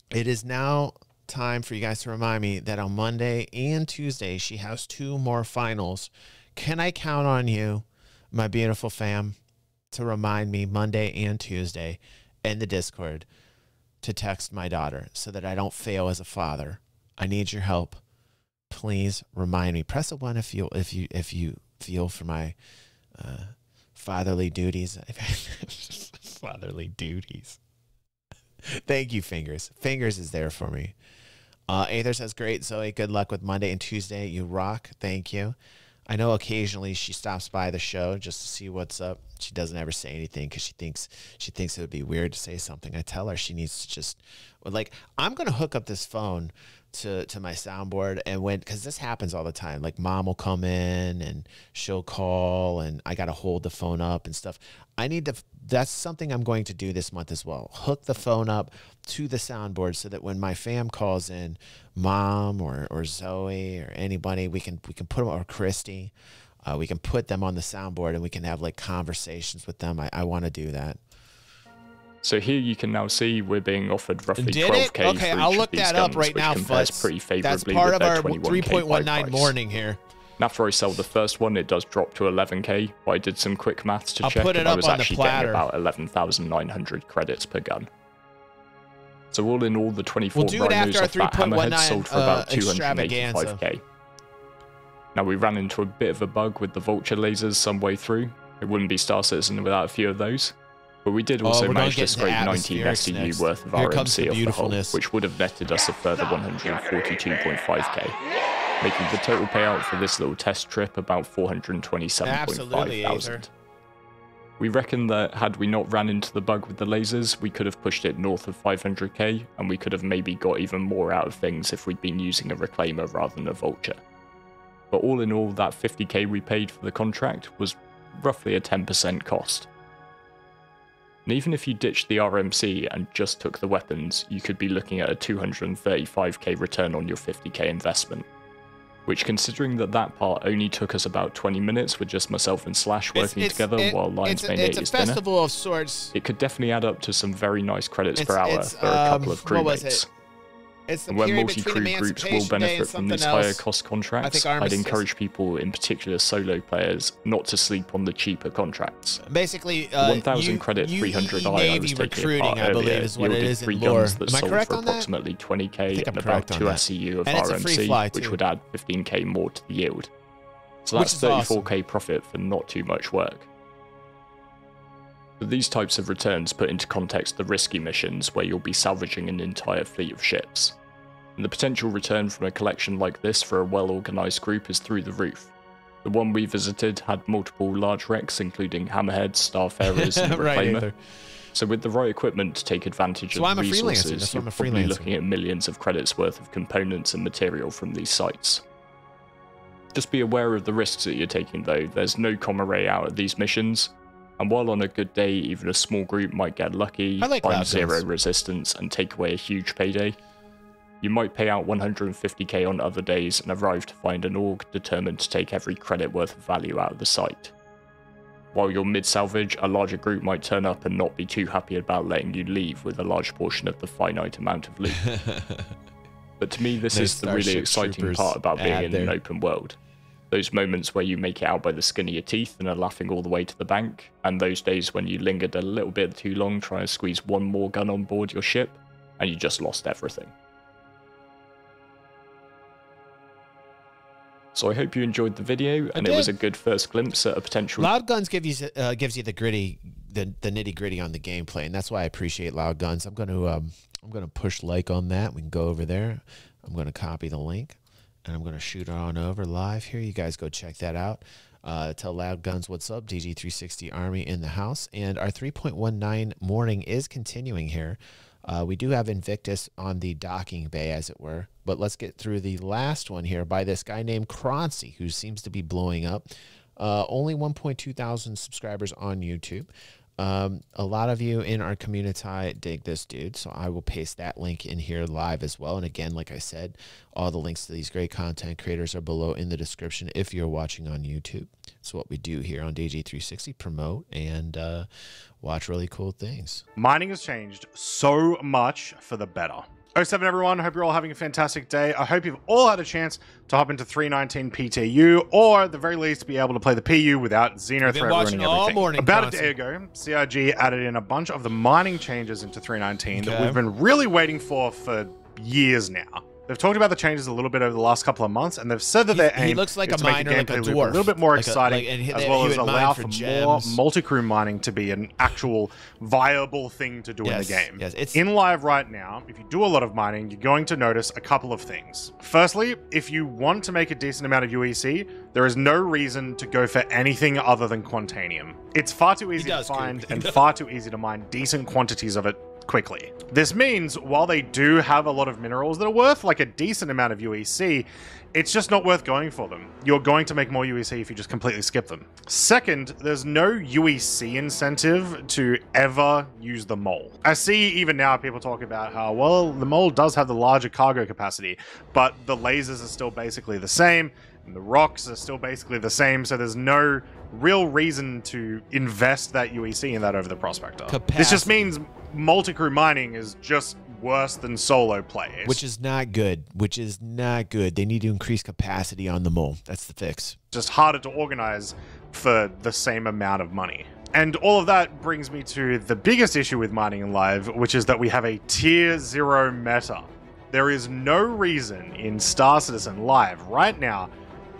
It is now time for you guys to remind me that on Monday and Tuesday, she has 2 more finals. Can I count on you, my beautiful fam, to remind me Monday and Tuesday in the Discord to text my daughter so that I don't fail as a father? I need your help. Please remind me. Press a 1 if you feel for my fatherly duties. Fatherly duties. Thank you, Fingers. Fingers is there for me. Aether says, great, Zoe. Good luck with Monday and Tuesday. You rock. Thank you. I know occasionally she stops by the show just to see what's up. She doesn't ever say anything because she thinks it would be weird to say something. I tell her she needs to just, like, I'm going to hook up this phone to my soundboard, and because this happens all the time, like mom will come in and she'll call and I got to hold the phone up and stuff. That's something I'm going to do this month as well. Hook the phone up to the soundboard so that when my fam calls in, mom or Zoe or anybody, we can put them, or Christy, we can put them on the soundboard and we can have like conversations with them. I want to do that. So here you can now see we're being offered roughly Did 12k. Okay, I'll look that up right now, Futz. Pretty favorably. That's part of our 3.19 morning here. And after I sell the first one, it does drop to 11k. But I did some quick maths to check, put it and up I was on the actually platter. getting about 11,900 credits per gun. So all in all, the 24 we'll do it rhinos after off that hammerhead sold for about 285k. 285k. Now we ran into a bit of a bug with the vulture lasers some way through. It wouldn't be Star Citizen without a few of those. But we did also manage to scrape 19 SCU worth of RMC off the hull, which would have netted us a further 142.5k, making the total payout for this little test trip about 427.5 thousand. We reckon that had we not ran into the bug with the lasers, we could have pushed it north of 500k, and we could have maybe got even more out of things if we'd been using a reclaimer rather than a vulture. But all in all, that 50k we paid for the contract was roughly a 10% cost. And even if you ditched the RMC and just took the weapons, you could be looking at a 235k return on your 50k investment. Which, considering that part only took us about 20 minutes with just myself and Slash working together while Lions Mane ate his dinner, festival of sorts. It could definitely add up to some very nice credits per hour for a couple of crewmates. And where multi-crew groups will benefit from these higher cost contracts, I'd encourage people, in particular solo players, not to sleep on the cheaper contracts. Basically, 1,000 credit 300 I was taking part earlier, yielded 3 guns that sold for approximately 20k and about 2 SCU of RMC, which would add 15k more to the yield. So that's 34k profit for not too much work. But these types of returns put into context the risky missions where you'll be salvaging an entire fleet of ships. And the potential return from a collection like this for a well-organised group is through the roof. The one we visited had multiple large wrecks, including hammerheads, starfarers, and a reclaimer. So with the right equipment to take advantage of the resources, you're probably looking at millions of credits worth of components and material from these sites. Just be aware of the risks that you're taking though. There's no comm array out at these missions, and while on a good day even a small group might get lucky, find 0 resistance and take away a huge payday, you might pay out 150k on other days and arrive to find an org determined to take every credit worth of value out of the site. While you're mid-salvage, a larger group might turn up and not be too happy about letting you leave with a large portion of the finite amount of loot. But to me, this is the really exciting part about being in an open world. Those moments where you make it out by the skin of your teeth and are laughing all the way to the bank, and those days when you lingered a little bit too long trying to squeeze one more gun on board your ship, and you just lost everything. So I hope you enjoyed the video, and it was a good first glimpse at a potential... Loud Guns gives you the gritty, the nitty gritty on the gameplay, and that's why I appreciate Loud Guns. I'm gonna push like on that. We can go over there. I'm gonna copy the link, and I'm gonna shoot it on over live here. You guys go check that out. Tell Loud Guns what's up. DG360 Army in the house, and our 3.19 morning is continuing here. We do have Invictus on the docking bay, as it were. But let's get through the last one here by this guy named Croncy, who seems to be blowing up. Only 1.2 thousand subscribers on YouTube. A lot of you in our community dig this dude, so I will paste that link in here live as well. And again, like I said, all the links to these great content creators are below in the description if you're watching on YouTube. So what we do here on DG360, promote and watch really cool things. Mining has changed so much for the better. 07 everyone, hope you're all having a fantastic day. I hope you've all had a chance to hop into 319 PTU, or at the very least be able to play the PU without Xeno threat ruining everything. About a day ago, CRG added in a bunch of the mining changes into 319 that we've been really waiting for years now. They've talked about the changes a little bit over the last couple of months, and they've said that their aim looks like is a to miner, make the like a gameplay dwarf, a little bit more exciting, as well as allow for more gems. multi-crew mining to be an actual viable thing to do in the game. Yes, it's in live right now, if you do a lot of mining, you're going to notice a couple of things. Firstly, if you want to make a decent amount of UEC, there is no reason to go for anything other than Quantanium. It's far too easy to find and far too easy to mine decent quantities of it quickly. This means while they do have a lot of minerals that are worth like a decent amount of UEC, it's just not worth going for them. You're going to make more UEC if you just completely skip them. Second, there's no UEC incentive to ever use the mole. I see even now people talk about how, well, the mole does have the larger cargo capacity, but the lasers are still basically the same, and the rocks are still basically the same, so there's no real reason to invest that UEC in that over the prospector. This just means multi-crew mining is just worse than solo play. Which is not good. They need to increase capacity on the mole. That's the fix. Just harder to organize for the same amount of money. And all of that brings me to the biggest issue with mining in live, which is that we have a tier 0 meta. There is no reason in Star Citizen Live right now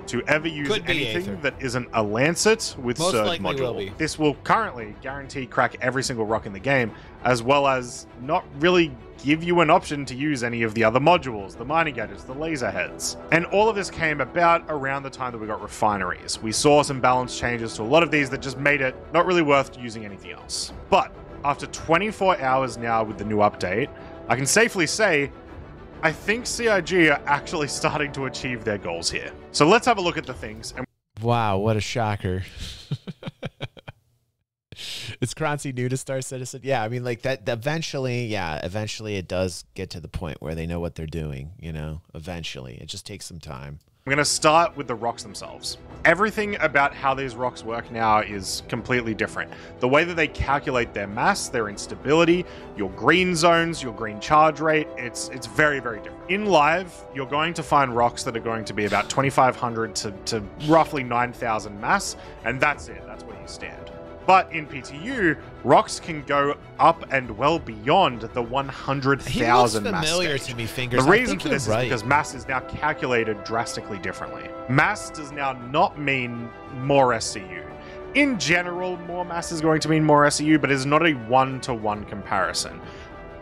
to ever use anything that isn't a Lancet with Surge module. This will currently guarantee crack every single rock in the game, as well as not really give you an option to use any of the other modules, the mining gadgets, the laser heads. And all of this came about around the time that we got refineries. We saw some balance changes to a lot of these that just made it not really worth using anything else. But after 24 hours now with the new update, I can safely say I think CIG are actually starting to achieve their goals here. So let's have a look at the things. Wow, what a shocker. Is Croncy new to Star Citizen? Yeah, I mean, like that eventually it does get to the point where they know what they're doing, you know, eventually. It just takes some time. I'm going to start with the rocks themselves. Everything about how these rocks work now is completely different. The way that they calculate their mass, their instability, your green zones, your green charge rate, it's very, very different. In live, you're going to find rocks that are going to be about 2,500 to roughly 9,000 mass, and that's it. That's where you stand. But in PTU, rocks can go up and well beyond the 100,000 mass familiar stage. to me, Fingers. The reason for this is because mass is now calculated drastically differently. Mass does now not mean more SCU. In general, more mass is going to mean more SCU, but it's not a one-to-one comparison.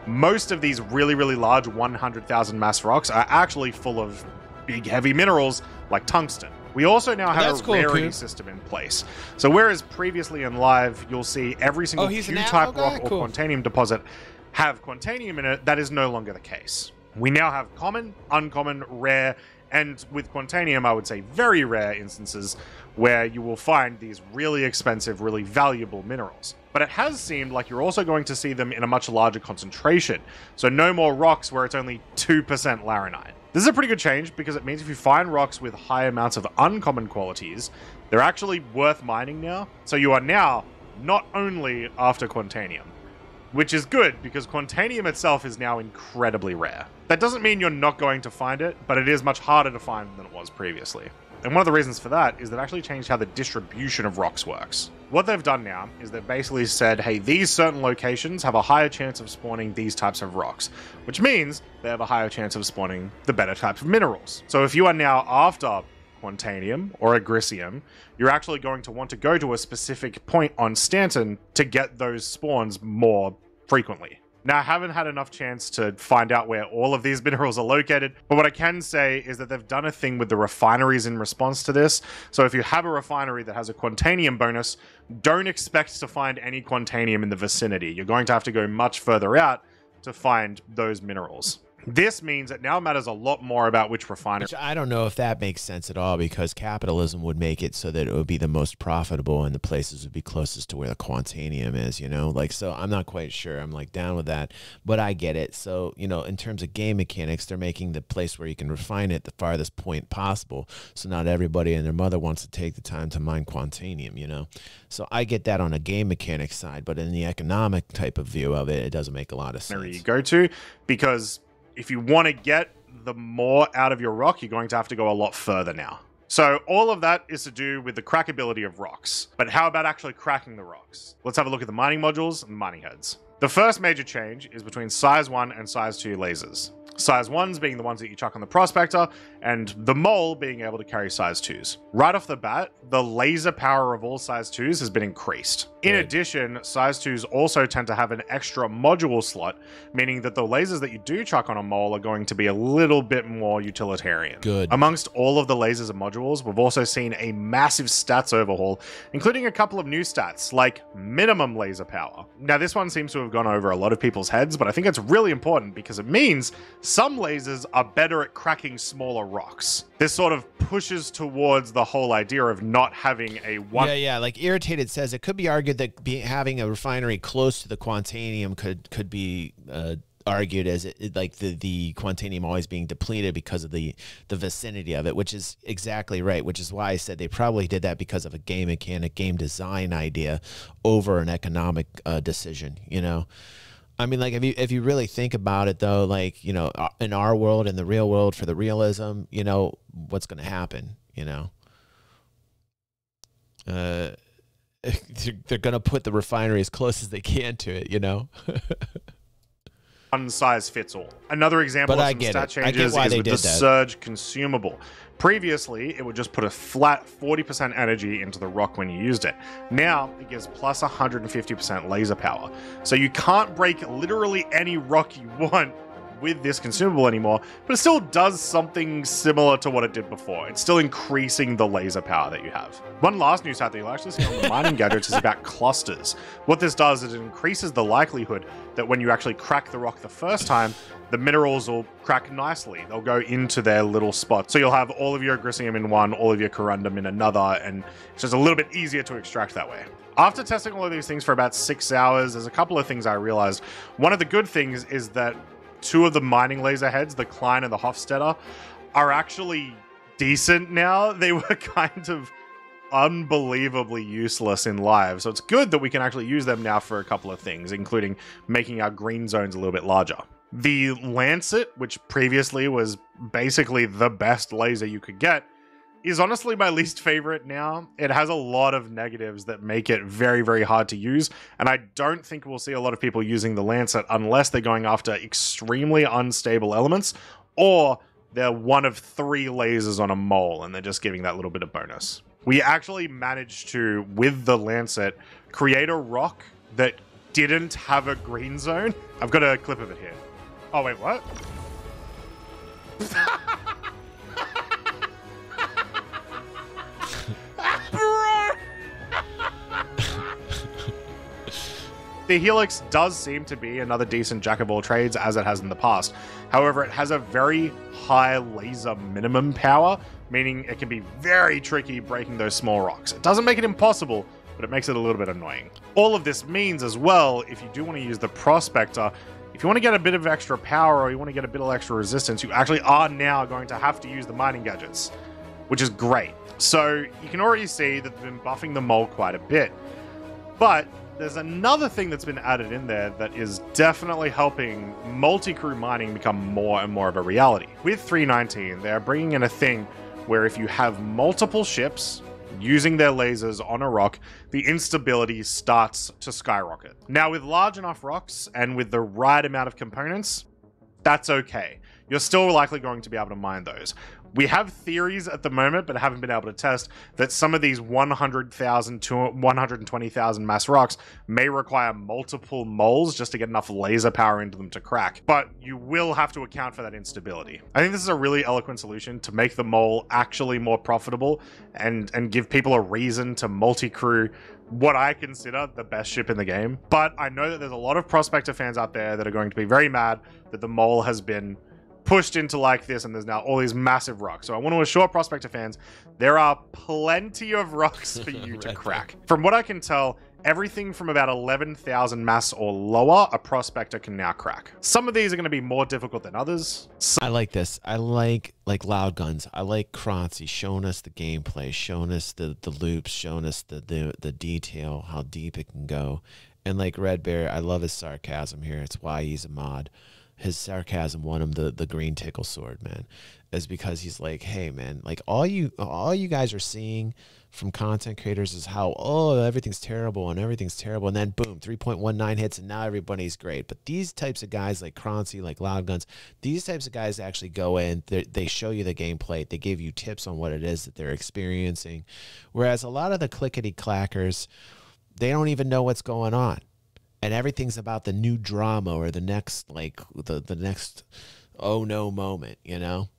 Most of these really, really large 100,000 mass rocks are actually full of big, heavy minerals like tungsten. We also now have a rarity system in place. So whereas previously in live, you'll see every single Q-type rock or Quantanium deposit have Quantanium in it, that is no longer the case. We now have common, uncommon, rare, and with Quantanium, I would say very rare instances where you will find these really expensive, really valuable minerals. But it has seemed like you're also going to see them in a much larger concentration. So no more rocks where it's only 2% laranite. This is a pretty good change because it means if you find rocks with high amounts of uncommon qualities, they're actually worth mining now. So you are now not only after Quantanium, which is good because Quantanium itself is now incredibly rare. That doesn't mean you're not going to find it, but it is much harder to find than it was previously. And one of the reasons for that is they've actually changed how the distribution of rocks works. What they've done now is they've basically said, hey, these certain locations have a higher chance of spawning these types of rocks, which means they have a higher chance of spawning the better types of minerals. So if you are now after Quantanium or Agricium, you're actually going to want to go to a specific point on Stanton to get those spawns more frequently. Now, I haven't had enough chance to find out where all of these minerals are located, but what I can say is that they've done a thing with the refineries in response to this. So if you have a refinery that has a Quantanium bonus, don't expect to find any Quantanium in the vicinity. You're going to have to go much further out to find those minerals. This means it now matters a lot more about which refinery. Which I don't know if that makes sense at all, because capitalism would make it so that it would be the most profitable and the places would be closest to where the Quantanium is, you know? Like, so I'm not quite sure. I'm like down with that, but I get it. So, you know, in terms of game mechanics, they're making the place where you can refine it the farthest point possible. So not everybody and their mother wants to take the time to mine Quantanium, you know? So I get that on a game mechanics side, but in the economic type of view of it, it doesn't make a lot of sense. You go to, because if you want to get the more out of your rock, you're going to have to go a lot further now. So all of that is to do with the crackability of rocks. But how about actually cracking the rocks? Let's have a look at the mining modules and mining heads. The first major change is between size 1 and size 2 lasers. Size 1s being the ones that you chuck on the prospector, and the mole being able to carry size 2s. Right off the bat, the laser power of all size 2s has been increased. In addition, size 2s also tend to have an extra module slot, meaning that the lasers that you do chuck on a mole are going to be a little bit more utilitarian. Good. Amongst all of the lasers and modules, we've also seen a massive stats overhaul, including a couple of new stats, like minimum laser power. Now, this one seems to have gone over a lot of people's heads, but I think it's really important because it means some lasers are better at cracking smaller rocks. This sort of pushes towards the whole idea of not having a one. Yeah. Like Irritated says, it could be argued that having a refinery close to the Quantanium could be argued as like the Quantanium always being depleted because of the vicinity of it, which is exactly right. Which is why I said they probably did that because of a game mechanic, game design idea over an economic decision. You know. I mean, like, if you really think about it, though, like, you know, in our world, in the real world, for the realism, you know, what's going to happen, you know? They're going to put the refinery as close as they can to it, you know? One size fits all. Another example of some stat changes is with the Surge consumable. Previously, it would just put a flat 40% energy into the rock when you used it. Now, it gives plus 150% laser power. So you can't break literally any rock you want with this consumable anymore, but it still does something similar to what it did before. It's still increasing the laser power that you have. One last new stat that you'll actually see on the mining gadgets is about clusters. What this does is it increases the likelihood that when you actually crack the rock the first time, the minerals will crack nicely. They'll go into their little spot. So you'll have all of your Agricium in one, all of your Corundum in another, and it's just a little bit easier to extract that way. After testing all of these things for about 6 hours, there's a couple of things I realized. One of the good things is that two of the mining laser heads, the Klein and the Hofstetter, are actually decent now. They were kind of unbelievably useless in live, so it's good that we can actually use them now for a couple of things, including making our green zones a little bit larger. The Lancet, which previously was basically the best laser you could get, is honestly my least favorite now. It has a lot of negatives that make it very, very hard to use, and I don't think we'll see a lot of people using the Lancet unless they're going after extremely unstable elements, or they're one of 3 lasers on a mole, and they're just giving that little bit of bonus. We actually managed to, with the Lancet, create a rock that didn't have a green zone. I've got a clip of it here. Oh, wait, what? The Helix does seem to be another decent jack of all trades, as it has in the past. However, it has a very high laser minimum power, meaning it can be very tricky breaking those small rocks. It doesn't make it impossible, but it makes it a little bit annoying. All of this means as well, if you do want to use the Prospector, If you want to get a bit of extra power or you want to get a bit of extra resistance, you actually are now going to have to use the mining gadgets, which is great. So you can already see that they've been buffing the mole quite a bit. But there's another thing that's been added in there that is definitely helping multi-crew mining become more and more of a reality. With 3.19, they're bringing in a thing where if you have multiple ships using their lasers on a rock, the instability starts to skyrocket. Now, with large enough rocks and with the right amount of components, that's okay. You're still likely going to be able to mine those. We have theories at the moment, but haven't been able to test, that some of these 100,000 to 120,000 mass rocks may require multiple moles just to get enough laser power into them to crack. But you will have to account for that instability. I think this is a really eloquent solution to make the mole actually more profitable and give people a reason to multi-crew what I consider the best ship in the game. But I know that there's a lot of Prospector fans out there that are going to be very mad that the mole has been pushed into like this and there's now all these massive rocks. So I want to assure Prospector fans, there are plenty of rocks for you to crack. From what I can tell, everything from about 11,000 mass or lower, a Prospector can now crack. Some of these are going to be more difficult than others. I like this. I like Loud Guns. I like Kronzi showing us the gameplay, showing us the loops, showing us the detail, how deep it can go. And like Red Bear, I love his sarcasm here. It's why he's a mod. His sarcasm won him the green tickle sword, man, is because he's like, hey, man, like all you guys are seeing from content creators is how, oh, everything's terrible and everything's terrible. And then boom, 3.19 hits and now everybody's great. But these types of guys like Kronzi, like Loud Guns, these types of guys actually go in, they show you the gameplay. They give you tips on what it is that they're experiencing. Whereas a lot of the clickety clackers, they don't even know what's going on. And everything's about the new drama or the next, like, the next oh no moment, you know?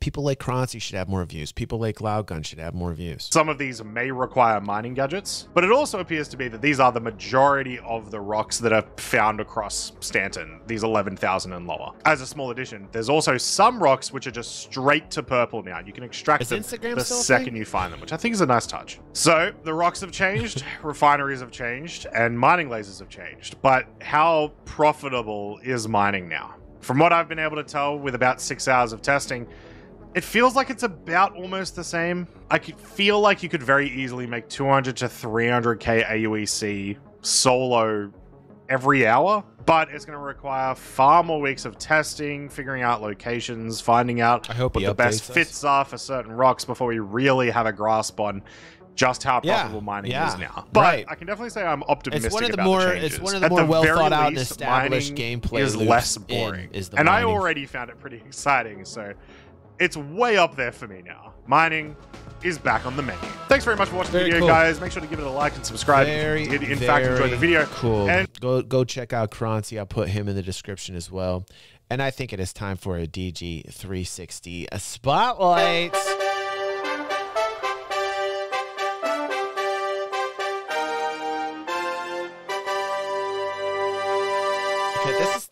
People like Kronzi should have more views. People like Loud Gun should have more views. Some of these may require mining gadgets, but it also appears to be that these are the majority of the rocks that are found across Stanton, these 11,000 and lower. As a small addition, there's also some rocks which are just straight to purple now. You can extract them the second you find them, which I think is a nice touch. So the rocks have changed, refineries have changed, and mining lasers have changed. But how profitable is mining now? From what I've been able to tell with about 6 hours of testing, it feels like it's about almost the same. I could feel like you could very easily make 200 to 300k AUEC solo every hour, but it's going to require far more weeks of testing, figuring out locations, finding out what the best fits are for certain rocks before we really have a grasp on just how profitable mining is now. But I can definitely say I'm optimistic about the changes. It's one of the more well thought out and established gameplay is less boring. And I already found it pretty exciting, so it's way up there for me now. Mining is back on the menu. Thanks very much for watching the video, guys. Make sure to give it a like and subscribe if you did, in fact, enjoy the video. Cool. And go check out Kronzi. I'll put him in the description as well. And I think it is time for a DG 360 spotlight.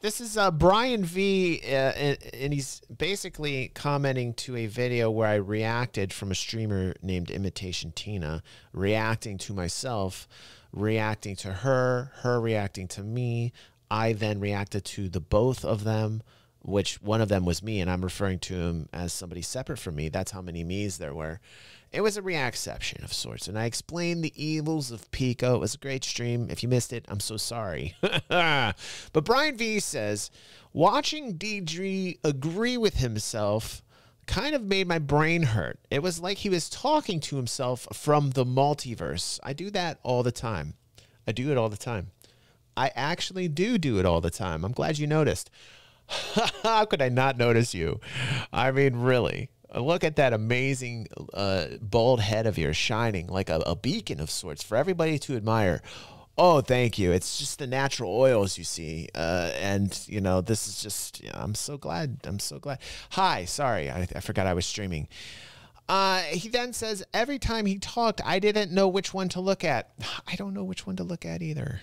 This is Brian V, and he's basically commenting to a video where I reacted from a streamer named Imitation Tina, reacting to myself, reacting to her reacting to me. I then reacted to the both of them, which one of them was me, and I'm referring to him as somebody separate from me. That's how many me's there were. It was a reaction of sorts, and I explained the evils of Pico. It was a great stream. If you missed it, I'm so sorry. But Brian V says, watching DG agree with himself kind of made my brain hurt. It was like he was talking to himself from the multiverse. I do that all the time. I do it all the time. I actually do it all the time. I'm glad you noticed. How could I not notice you? I mean, really. Look at that amazing bald head of yours shining like a beacon of sorts for everybody to admire. Oh, thank you. It's just the natural oils you see. And, you know, this is just, I'm so glad. I'm so glad. Hi, sorry. I forgot I was streaming. He then says, every time he talked, I didn't know which one to look at. I don't know which one to look at either.